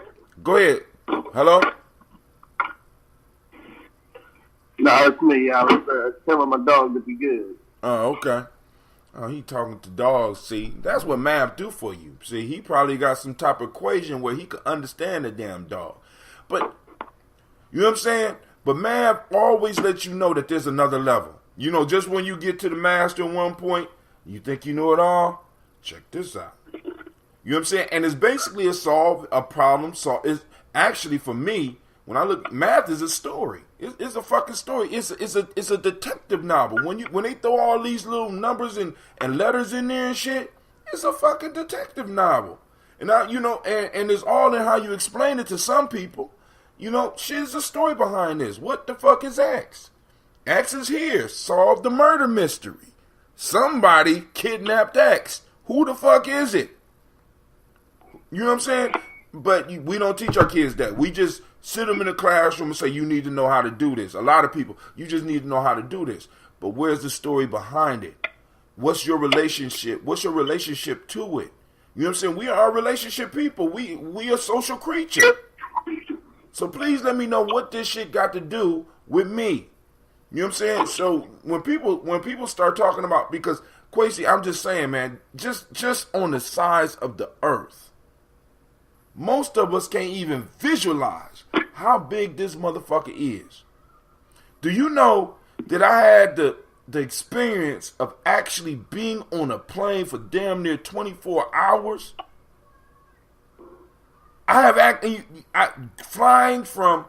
go ahead. Hello. No, it's me. I was telling my dog to be good. Oh, okay. Oh, he talking to dogs. See, that's what math do for you. See, he probably got some type of equation where he could understand the damn dog. But, you know what I'm saying? But math always lets you know that there's another level. You know, just when you get to the master at one point, you think you know it all. Check this out. You know what I'm saying? And it's basically a problem solve. It's actually, for me, when I look, math is a story. It's a fucking story. It's a detective novel. When they throw all these little numbers and letters in there and shit, it's a fucking detective novel. And you know, and it's all in how you explain it to some people. You know, shit, is a story behind this. What the fuck is X? X is here. Solve the murder mystery. Somebody kidnapped X. Who the fuck is it? You know what I'm saying? But we don't teach our kids that. We just sit them in a classroom and say, you need to know how to do this. A lot of people, you just need to know how to do this. But where's the story behind it? What's your relationship? What's your relationship to it? You know what I'm saying? We are relationship people. We are social creatures. So please let me know what this shit got to do with me. You know what I'm saying? So when people start talking about, because Quasi, I'm just saying, man, just on the size of the earth, most of us can't even visualize how big this motherfucker is. Do you know that I had the experience of actually being on a plane for damn near 24 hours? I have flying from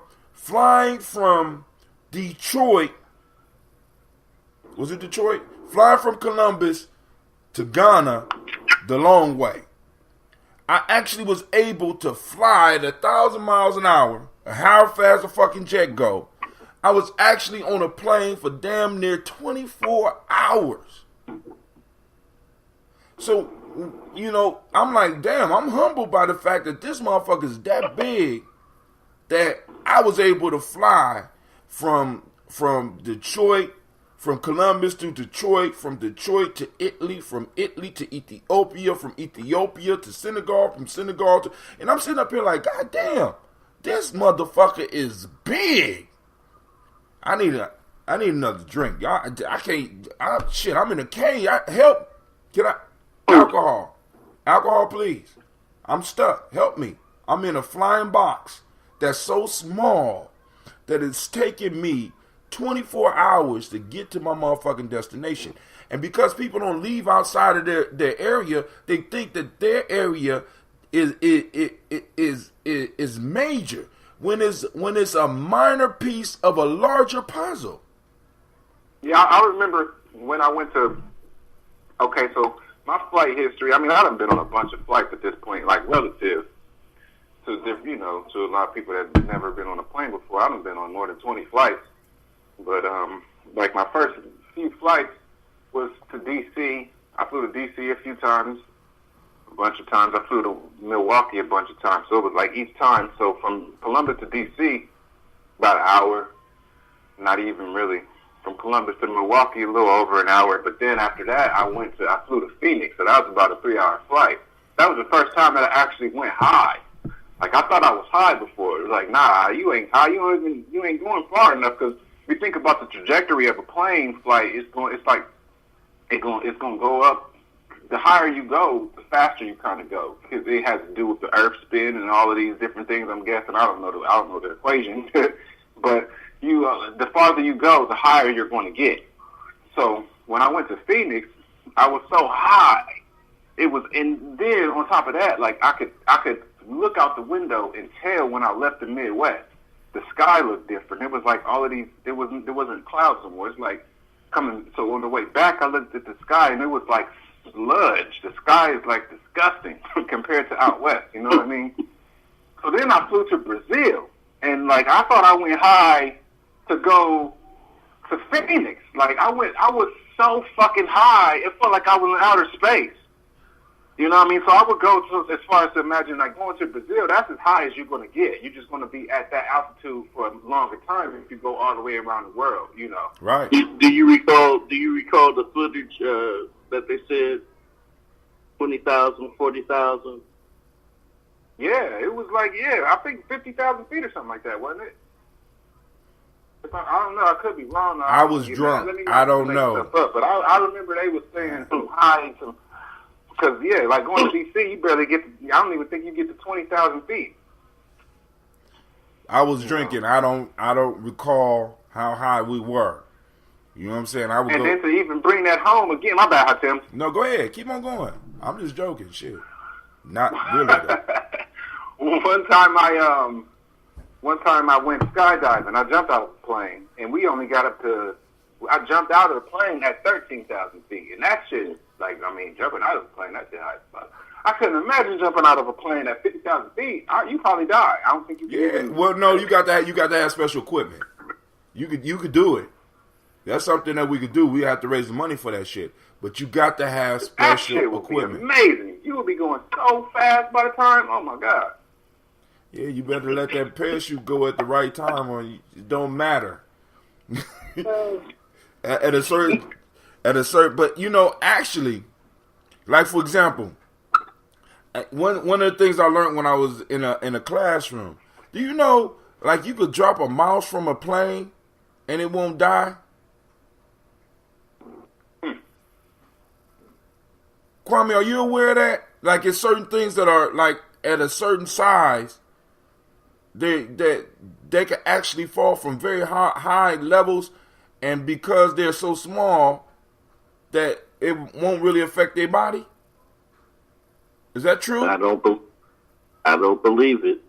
Detroit. Was it Detroit? Flying from Columbus to Ghana the long way. I actually was able to fly at 1,000 miles an hour, how fast a fucking jet go. I was actually on a plane for damn near 24 hours. So, you know, I'm like, damn, I'm humbled by the fact that this motherfucker is that big that I was able to fly from Detroit, from Columbus to Detroit, from Detroit to Italy, from Italy to Ethiopia, from Ethiopia to Senegal, from Senegal to... And I'm sitting up here like, God damn, this motherfucker is big. I need another drink. I can't... I'm in a cave. Help. Can I... Alcohol, please. I'm stuck. Help me. I'm in a flying box that's so small that it's taking me 24 hours to get to my motherfucking destination. And because people don't leave outside of their area, they think that their area is major when it's a minor piece of a larger puzzle. Yeah, I remember when I went to... Okay, so... my flight history, I mean, I done been on a bunch of flights at this point, like relative to, you know, to a lot of people that have never been on a plane before. I done been on more than 20 flights. But like my first few flights was to D.C. I flew to D.C. a few times, a bunch of times. I flew to Milwaukee a bunch of times. So it was like each time. So from Columbus to D.C., about an hour, not even really. From Columbus to Milwaukee, a little over an hour. But then after that, I flew to Phoenix. So that was about a 3-hour flight. That was the first time that I actually went high. Like, I thought I was high before. It was like, nah, you ain't high. You ain't going far enough, because if you think about the trajectory of a plane flight, it's going to go up. The higher you go, the faster you kind of go, because it has to do with the Earth spin and all of these different things. I'm guessing I don't know the equation, but the farther you go, the higher you're going to get. So when I went to Phoenix, I was so high. And then on top of that, like I could look out the window and tell when I left the Midwest, the sky looked different. It was like all of these. There wasn't clouds anymore. It's like coming. So on the way back, I looked at the sky and it was like sludge. The sky is like disgusting compared to out west. You know what I mean? So then I flew to Brazil, and like I thought I went high to go to Phoenix. Like I was so fucking high. It felt like I was in outer space. You know what I mean? So I would go to, as far as to imagine, like going to Brazil, that's as high as you're going to get. You're just going to be at that altitude for a longer time if you go all the way around the world, you know. Right. Do you recall the footage that they said 20,000, 40,000? Yeah, it was like, I think 50,000 feet or something like that, wasn't it? I don't know. I could be wrong. I was drunk. I don't know. But I remember they were saying some high, because, like going to D.C., you barely get to, I don't even think you get to 20,000 feet. I was drinking. I don't recall how high we were. You know what I'm saying? Then to even bring that home again, my bad, Tim. No, go ahead. Keep on going. I'm just joking. Shit. Not really, though. One time I went skydiving. I jumped out of the plane, and we only got up to, I jumped out of the plane at 13,000 feet. And that shit, like, I mean, jumping out of the plane, that's the high spot. I couldn't imagine jumping out of a plane at 50,000 feet. You probably die. I don't think you can. Well, no, you got to have special equipment. You could do it. That's something that we could do. We have to raise the money for that shit. But you got to have special that shit would equipment. Be amazing. You would be going so fast by the time. Oh my God. Yeah, you better let that parachute go at the right time, or it don't matter. at a certain, but you know, actually, like for example, one of the things I learned when I was in a classroom. Do you know, like you could drop a mouse from a plane and it won't die? Kwame, are you aware of that? Like, it's certain things that are like at a certain size, they can actually fall from very high levels, and because they're so small, that it won't really affect their body. Is that true? I don't believe it.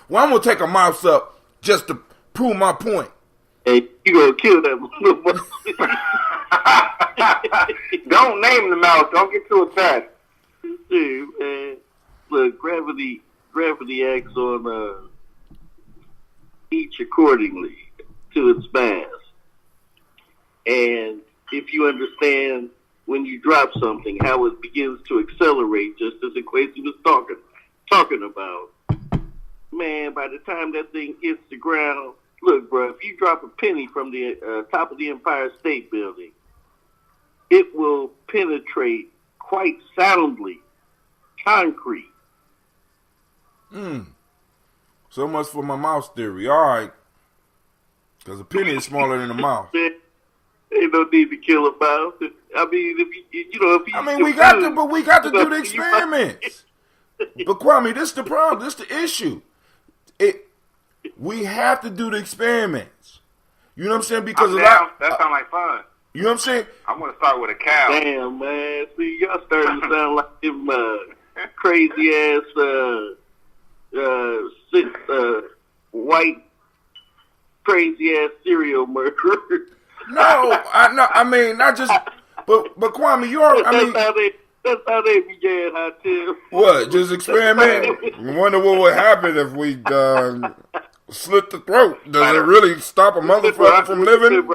Well, I'm gonna take a mouse up just to prove my point. Hey, you gonna kill that little boy. Don't name the mouse. Don't get too attached. Dude, man. Look, gravity acts on each accordingly to its mass. And if you understand when you drop something, how it begins to accelerate, just as Equation was talking about, man, by the time that thing hits the ground, look, bro, if you drop a penny from the top of the Empire State Building, it will penetrate quite soundly concrete. So much for my mouse theory. All right. Because a penny is smaller than a mouse. Ain't no need to kill a mouse. I mean, we got to do the experiments. But Kwame, this is the problem. This is the issue. We have to do the experiments. You know what I'm saying? Because that sounds like fun. You know what I'm saying? I'm going to start with a cow. Damn, man. See, y'all starting to sound like them crazy ass white crazy ass serial murderers. No, I mean, not just, but Kwame, that's how they began, Tim. What? Just experiment? I wonder what would happen if we Slit the throat. Does it really stop a motherfucker from living?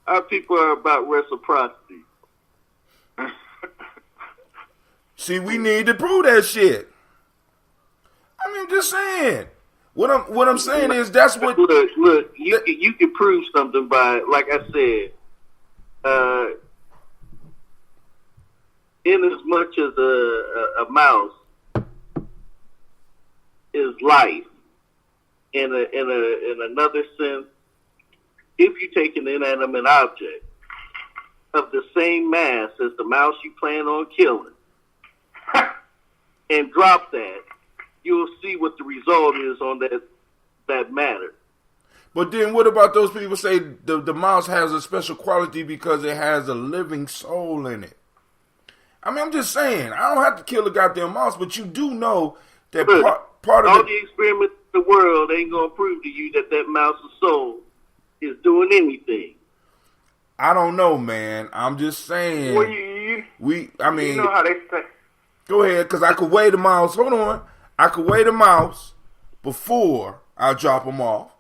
Our people are about reciprocity. See, we need to prove that shit. I mean, just saying. What I'm saying is that's what. Look. You can prove something by, like I said, in as much as a mouse is life. In another sense, if you take an inanimate object of the same mass as the mouse you plan on killing and drop that, you'll see what the result is on that matter. But then what about those people say the mouse has a special quality because it has a living soul in it? I mean, I'm just saying, I don't have to kill a goddamn mouse, but you do know that part of all the experiments in the world ain't gonna prove to you that mouse's soul is doing anything. I don't know, man. I'm just saying. Well, you know how they say. Go ahead, because I could weigh the mouse. Hold on. I could weigh the mouse before I drop him off.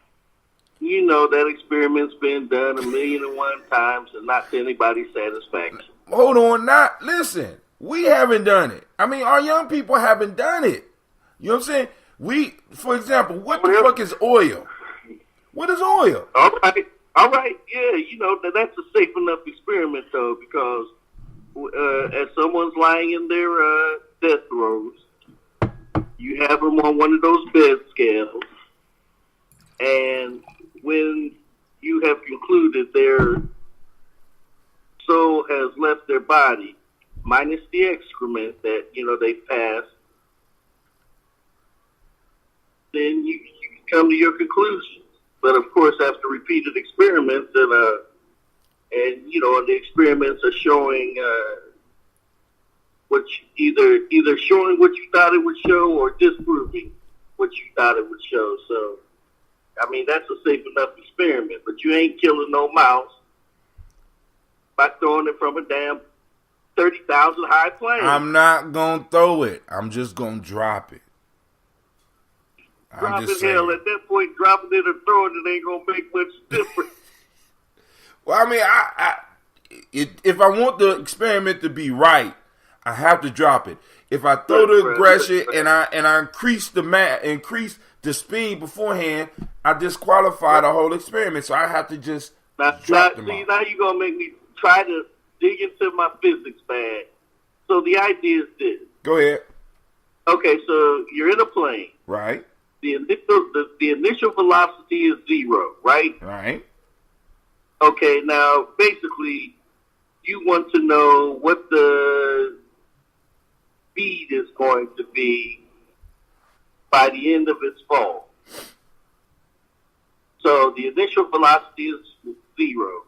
You know that experiment's been done 1,000,001 times and not to anybody's satisfaction. Hold on, listen. We haven't done it. I mean, our young people haven't done it. You know what I'm saying? For example, what the fuck is oil? What is oil? All right. Yeah, you know, that's a safe enough experiment, though, because as someone's lying in their death throes, you have them on one of those bed scales, and when you have concluded their soul has left their body, minus the excrement that, they passed, then you come to your conclusions. But of course, after repeated experiments, and the experiments are showing either showing what you thought it would show or disproving what you thought it would show. So, I mean, that's a safe enough experiment. But you ain't killing no mouse by throwing it from a damn 30,000 high plane. I'm not gonna throw it. I'm just gonna drop it. Dropping hell, at that point, dropping it or throwing it ain't gonna make much difference. Well, I mean, if I want the experiment to be right, I have to drop it. If I throw the aggression and I increase the speed beforehand, I disqualify the whole experiment. So I have to just drop them. Now you're gonna make me try to dig into my physics bag. So the idea is this. Go ahead. Okay, so you're in a plane. Right. The initial velocity is 0, right? Right. Okay, now basically you want to know what the speed is going to be by the end of its fall. So the initial velocity is 0.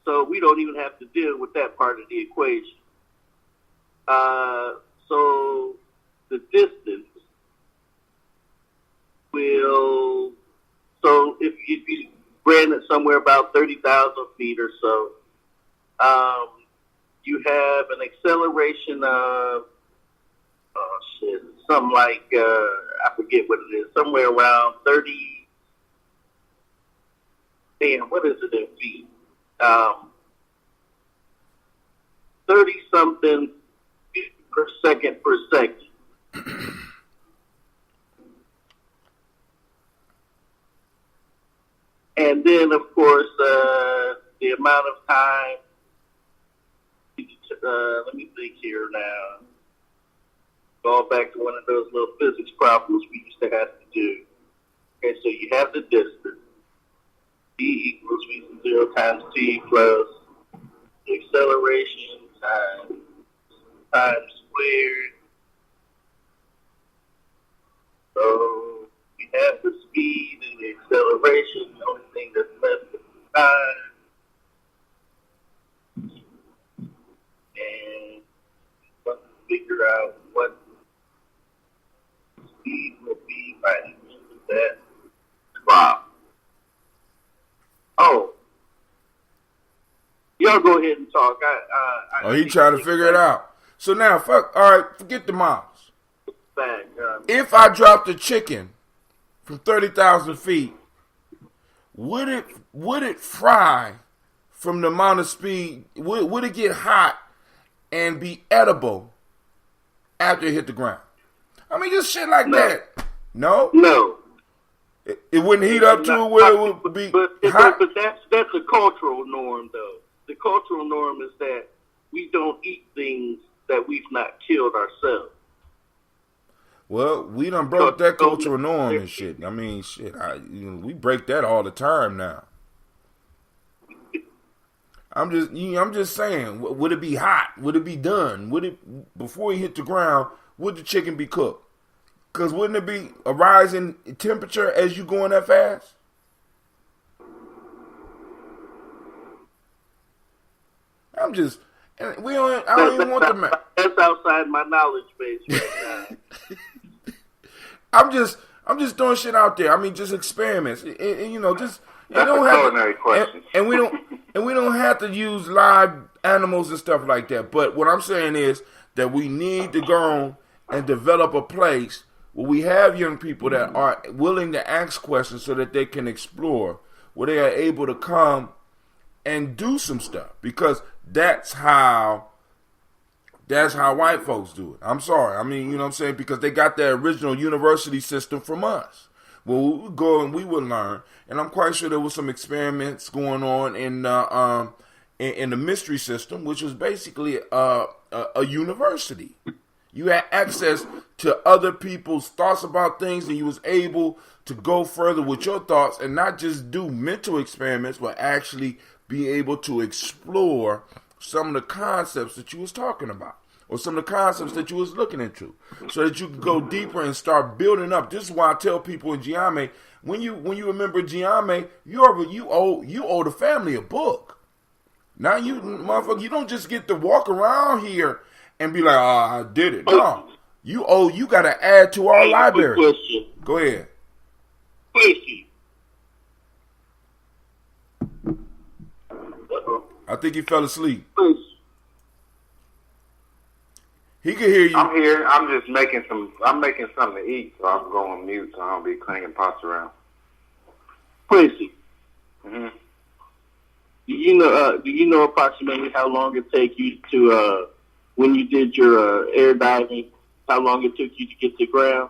So we don't even have to deal with that part of the equation. So the distance will, so if you ran it somewhere about 30,000 feet or so, you have an acceleration of, something like, I forget what it is, somewhere around 30, what is it in feet? 30-something per second. And then, of course, the amount of time, let me think here now. Going back to one of those little physics problems we used to have to do. Okay, so you have the distance. E equals v0 times t plus the acceleration times squared. So we have the speed and the acceleration. The only thing that's left is the time. And let's figure out what speed will be by the end of that drop. Oh. Y'all go ahead and talk. He trying to figure it out. So now, all right, forget the mouse. Back. if I dropped a chicken from 30,000 feet, would it fry from the amount of speed? Would it get hot and be edible after it hit the ground? I mean, just shit like that. No? No. It wouldn't heat up to it where it would be hot? But that's a cultural norm, though. The cultural norm is that we don't eat things that we've not killed ourselves. Well, we done broke that cultural norm and shit. I mean, shit, we break that all the time now. I'm just saying, would it be hot? Would it be done? Before it hit the ground, would the chicken be cooked? Because wouldn't it be a rise in temperature as you going that fast? I don't even want the That's outside my knowledge base right now. I'm just throwing shit out there. I mean, just experiments. And you don't have to, and we don't have to use live animals and stuff like that. But what I'm saying is that we need to go on and develop a place where we have young people that are willing to ask questions so that they can explore, where they are able to come and do some stuff, because that's how white folks do it. I'm sorry. I mean, you know what I'm saying? Because they got that original university system from us. Well, we would go and we would learn. And I'm quite sure there was some experiments going on in the mystery system, which was basically a university. You had access to other people's thoughts about things, and you was able to go further with your thoughts and not just do mental experiments, but actually be able to explore some of the concepts that you was talking about, or some of the concepts that you was looking into, so that you could go deeper and start building up. This is why I tell people in Gye-Nyame, when you remember Gye-Nyame, you owe the family a book. Now motherfucker, you don't just get to walk around here and be like, oh, I did it. No, you got to add to our library. Question. Go ahead. Question. I think he fell asleep. Question. He can hear you. I'm here. I'm just making something to eat, so I'm going mute so I don't be clanging pots around. Question. Mm-hmm. Do you know approximately how long it take you to when you did your air diving? How long it took you to get to the ground?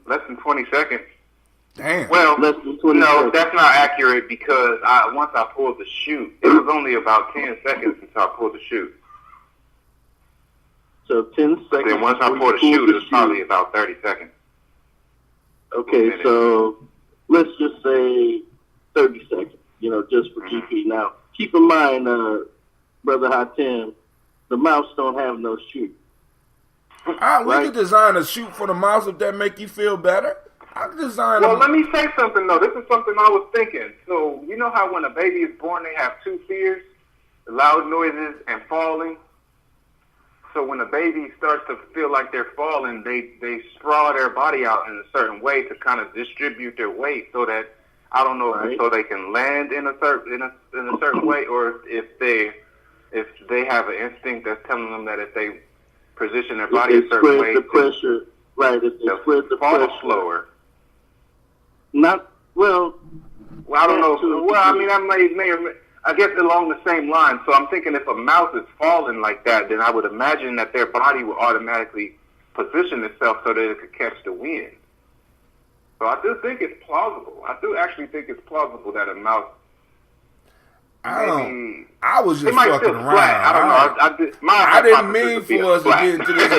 Less than 20 seconds. Damn. Well, Less than 20 no, seconds. that's not accurate, because once I pulled the chute, it was only about 10 seconds until I pulled the chute. So 10 seconds. Then once I pulled the chute, it was probably about 30 seconds. Okay, so let's just say 30 seconds, just for GP. Now, keep in mind, Brother Hatem, the mouse don't have no chute. We could design a chute for the mouse if that make you feel better. I could design Well, let me say something, though. This is something I was thinking. So, you know how when a baby is born, they have two fears, loud noises and falling? So when a baby starts to feel like they're falling, they sprawl their body out in a certain way to kind of distribute their weight, so that, I don't know, right, so they can land in a certain way, or if they have an instinct that's telling them that if they position their body a certain way, the pressure, right? If they spread the pressure slower. Not well. Well, I don't know. Well, I mean, I guess along the same line. So I'm thinking if a mouse is falling like that, then I would imagine that their body will automatically position itself so that it could catch the wind. So I do think it's plausible. I do actually think it's plausible that a mouse. I was just fucking around. I don't know. I didn't mean for us to get into this.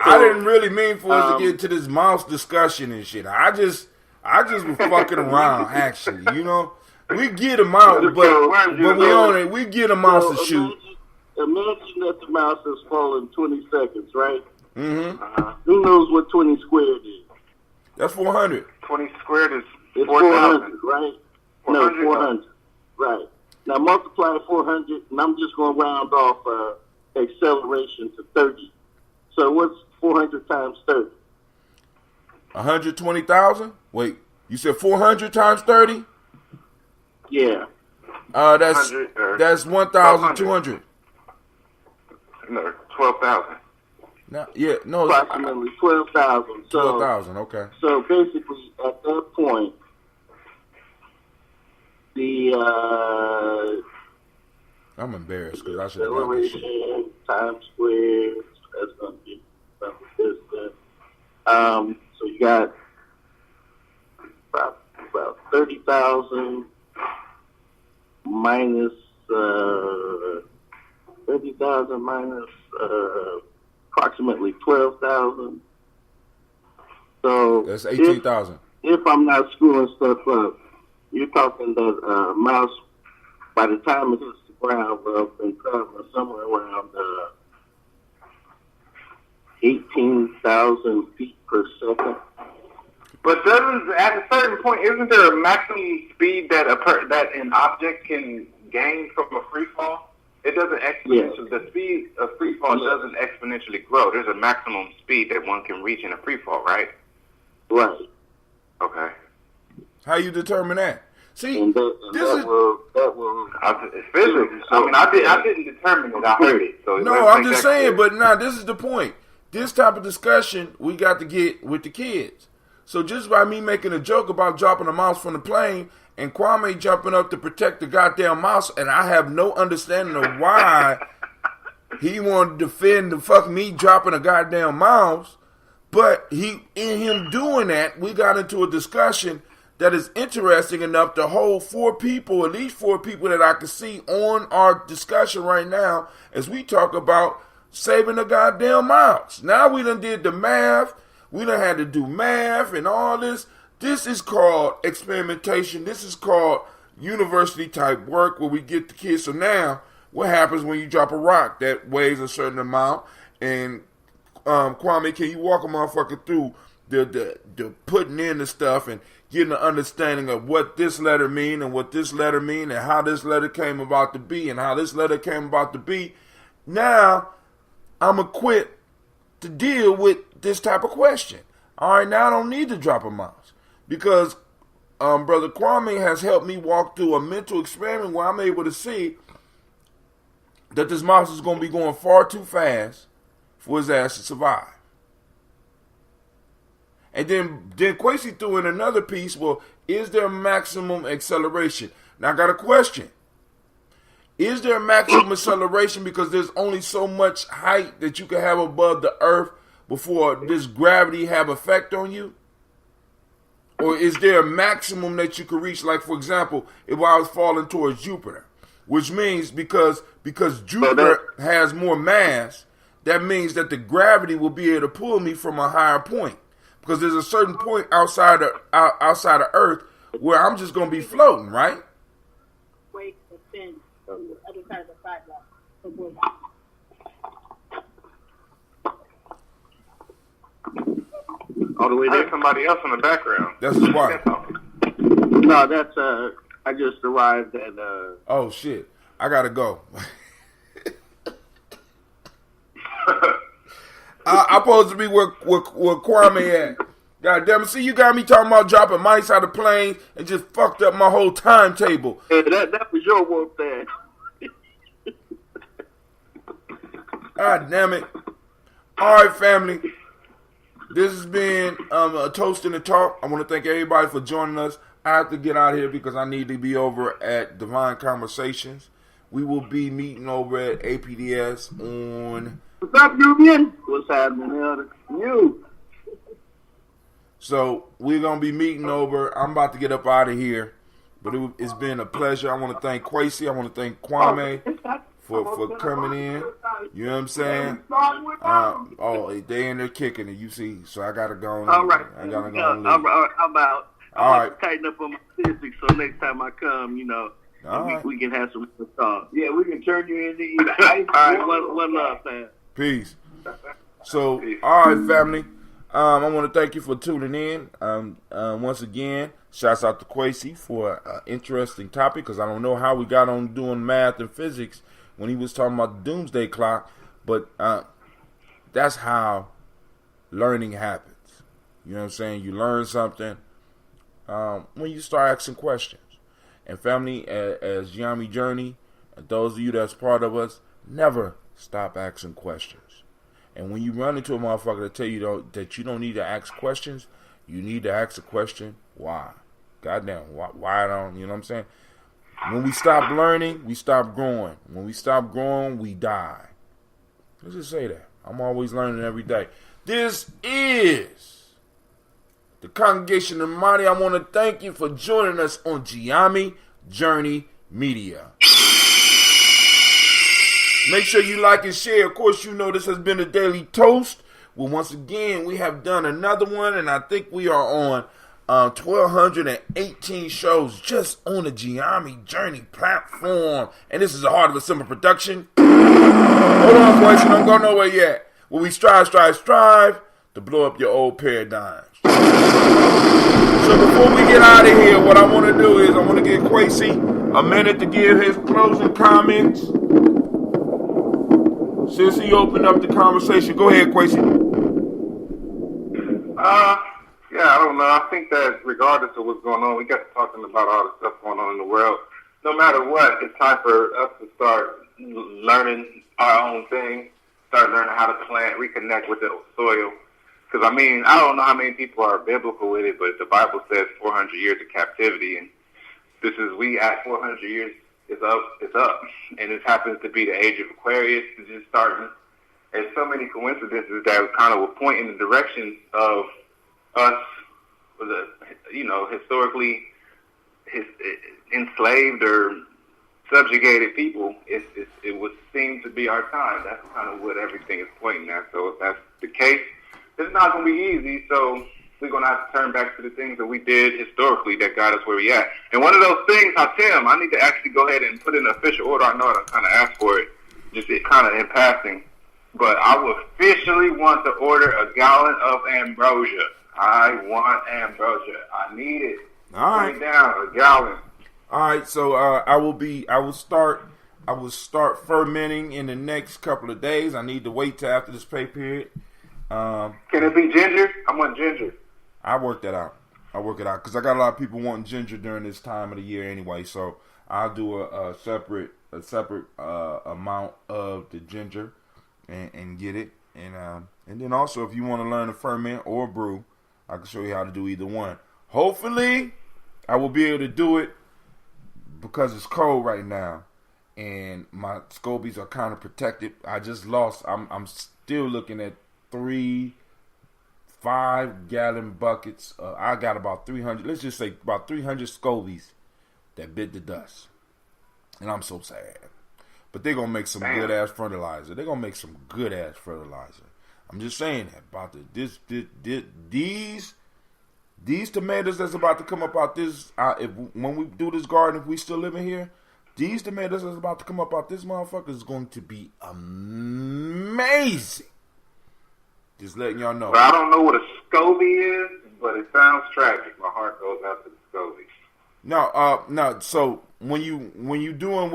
I didn't really mean for us to get into this mouse discussion and shit. I just was fucking around. Actually, we get a mouse, but we on it. We get a mouse to shoot. Imagine that the mouse has fallen 20 seconds, right? Mm-hmm. Who knows what 20 squared is? That's 400. 20 squared is 400, right? 400, no, 400. Right. Now multiply 400, and I'm just going to round off acceleration to 30. So what's 400 times 30? 120,000? Wait, you said 400 times 30? Yeah. That's 1,200. No, 12,000. No, yeah, no, approximately 12,000. So 12,000. Okay. So basically, at that point, the I'm embarrassed because I should have got this shit. acceleration times squared. That's going to be about this. So you got about 30,000 minus 30,000 minus approximately 12,000. So That's 18,000. If I'm not screwing stuff up, you're talking that mouse, by the time it hits the ground, will have been traveling somewhere around 18,000 feet per second. But doesn't, at a certain point, isn't there a maximum speed that that an object can gain from a free fall? It doesn't exponentially. The speed of free fall doesn't exponentially grow. There's a maximum speed that one can reach in a free fall, right? Right. Okay. How you determine that? See, And that will It's physics. I mean, I didn't determine it. I heard it. So no, I'm just saying. But now this is the point. This type of discussion we got to get with the kids. So just by me making a joke about dropping a mouse from the plane and Kwame jumping up to protect the goddamn mouse, and I have no understanding of why he wanted to defend the fuck me dropping a goddamn mouse, but in him doing that, we got into a discussion that is interesting enough to hold at least four people that I can see on our discussion right now as we talk about saving the goddamn mouse. Now we done did the math. We done had to do math and all this. This is called experimentation. This is called university type work where we get the kids. So now, what happens when you drop a rock that weighs a certain amount? And Kwame, can you walk a motherfucker through the putting in the stuff and getting an understanding of what this letter mean and what this letter mean and how this letter came about to be and how this letter came about to be? Now, I'm equipped to deal with this type of question. All right, now I don't need to drop a mouse because Brother Kwame has helped me walk through a mental experiment where I'm able to see that this mouse is going to be going far too fast for his ass to survive. And then Quasi threw in another piece. Well, is there maximum acceleration? Now I got a question. Is there maximum acceleration because there's only so much height that you can have above the earth before this gravity have effect on you? Or is there a maximum that you could reach? Like, for example, if I was falling towards Jupiter, which means because Jupiter has more mass, that means that the gravity will be able to pull me from a higher point. Because there's a certain point outside of Earth where I'm just going to be floating, right? Wait, then on the other side of the sidewalk. All the way there. Somebody else in the background. That's his wife. No, that's I just arrived at. Oh shit! I gotta go. I'm supposed to be where Kwame at. God damn it! See, you got me talking about dropping mice out of planes and just fucked up my whole timetable. Hey, that was your work there. God damn it! All right, family. This has been a toast and a talk. I want to thank everybody for joining us. I have to get out of here because I need to be over at Divine Conversations. We will be meeting over at APDS on... What's up, Nubian? What's happening, Elder? You. So, we're going to be meeting over. I'm about to get up out of here. But it's been a pleasure. I want to thank Quasi. I want to thank Kwame for coming in. You know what I'm saying? They in there kicking it, you see. So I got to go on. All right. I got to go on. I'm out. All right. Tighten up on my physics so next time I come, we can have some talk. Yeah, we can turn you into either ice. All right, one love, man. Peace. So, all right, family. I want to thank you for tuning in. Once again, shouts out to Quasi for an interesting topic because I don't know how we got on doing math and physics when he was talking about the doomsday clock, but that's how learning happens. You know what I'm saying? You learn something when you start asking questions. And family, as Gye-Nyame Journey, and those of you that's part of us, never stop asking questions. And when you run into a motherfucker that tell you that you don't need to ask questions, you need to ask the question, why? Goddamn, why don't, you know what I'm saying? When we stop learning, we stop growing. When we stop growing, we die. Let's just say that. I'm always learning every day. This is the Congregation of the Mighty. I want to thank you for joining us on Gye-Nyame Journey Media. Make sure you like and share. Of course, you know this has been a daily toast. Well, once again, we have done another one, and I think we are on 1,218 shows just on the Gye-Nyame Journey platform. And this is a Heart of a Simple production. Hold on, boys, you don't go nowhere yet. Well, we strive to blow up your old paradigms. So before we get out of here, what I want to do is I want to give Kwesi a minute to give his closing comments. Since he opened up the conversation, go ahead, Kwesi. Yeah, I don't know. I think that regardless of what's going on, we got to talking about all the stuff going on in the world. No matter what, it's time for us to start learning our own thing, start learning how to plant, reconnect with the soil. Because, I mean, I don't know how many people are biblical with it, but the Bible says 400 years of captivity, and we at 400 years is up. And this happens to be the age of Aquarius. It's just starting. There's so many coincidences that kind of will point in the direction of us, historically enslaved or subjugated people. It would seem to be our time. That's kind of what everything is pointing at. So if that's the case, it's not going to be easy. So we're going to have to turn back to the things that we did historically that got us where we at. And one of those things, Tim, I need to actually go ahead and put in an official order. I know I kind of asked for it, just kind of in passing. But I will officially want to order a gallon of ambrosia. I want ambrosia. I need it. All right. Put it down, a gallon. All right, so I will start fermenting in the next couple of days. I need to wait till after this pay period. Can it be ginger? I want ginger. I work that out. Because I got a lot of people wanting ginger during this time of the year anyway. So I'll do a separate amount of the ginger and get it. And then also, if you want to learn to ferment or brew, I can show you how to do either one. Hopefully, I will be able to do it because it's cold right now, and my scobies are kind of protected. I just lost. I'm still looking at 3 5-gallon buckets. I got about 300. Let's just say about 300 scobies that bit the dust, and I'm so sad. But they're gonna make some good ass fertilizer. I'm just saying that about these tomatoes that's about to come up out this. When we do this garden, if we still living here, these tomatoes that's about to come up out this motherfucker is going to be amazing. Just letting y'all know. Well, I don't know what a SCOBY is, but it sounds tragic. My heart goes out to the SCOBY. No. So when you doing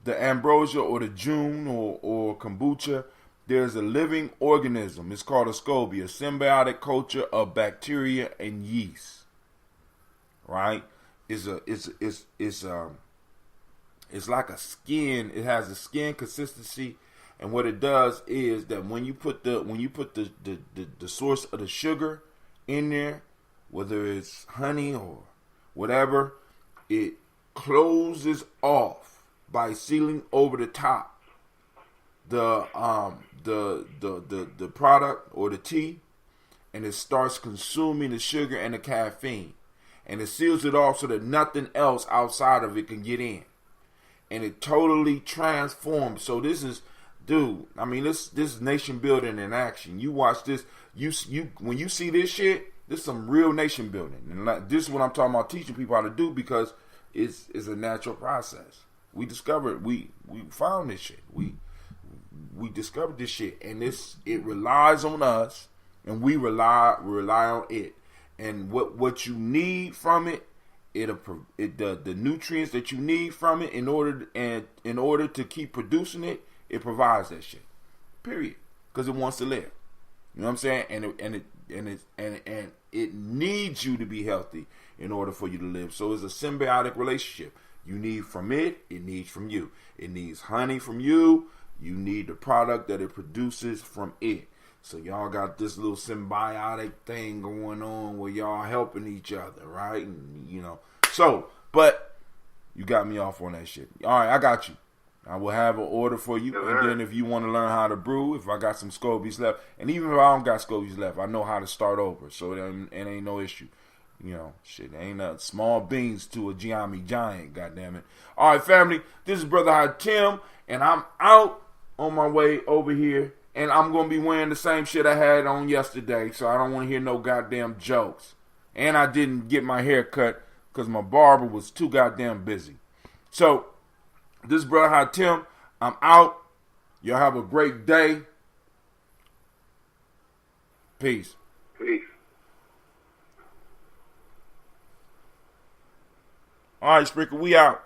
the ambrosia or the June or kombucha, there's a living organism. It's called a SCOBY, a symbiotic culture of bacteria and yeast. Right? It's like a skin. It has a skin consistency, and what it does is that when you put the source of the sugar in there, whether it's honey or whatever, it closes off by sealing over the top the product or the tea, and it starts consuming the sugar and the caffeine, and it seals it off so that nothing else outside of it can get in, and it totally transforms. So this is, dude, I mean, this is nation building in action. You watch this, you when you see this shit, this is some real nation building, and this is what I'm talking about, teaching people how to do, because it's a natural process. We discovered, we found this shit. We discovered this shit, and it relies on us, and we rely on it. And what you need from it, the nutrients that you need from it in order to keep producing it, it provides that shit. Period. Because it wants to live. You know what I'm saying? And it needs you to be healthy in order for you to live. So it's a symbiotic relationship. You need from it, it needs from you. It needs honey from you. You need the product that it produces from it. So y'all got this little symbiotic thing going on where y'all helping each other, right? And, you know, so, but you got me off on that shit. All right, I got you. I will have an order for you, and then if you want to learn how to brew, if I got some scobies left, and even if I don't got scobies left, I know how to start over, so it ain't no issue. You know, shit, ain't nothing. Small beans to a Gye-Nyame giant, goddammit. All right, family, this is Brother Hot Tim, and I'm out on my way over here, and I'm going to be wearing the same shit I had on yesterday, so I don't want to hear no goddamn jokes. And I didn't get my hair cut because my barber was too goddamn busy. So, this is Brother Hot Tim. I'm out. Y'all have a great day. Peace. Peace. All right, Sprinkle, we out.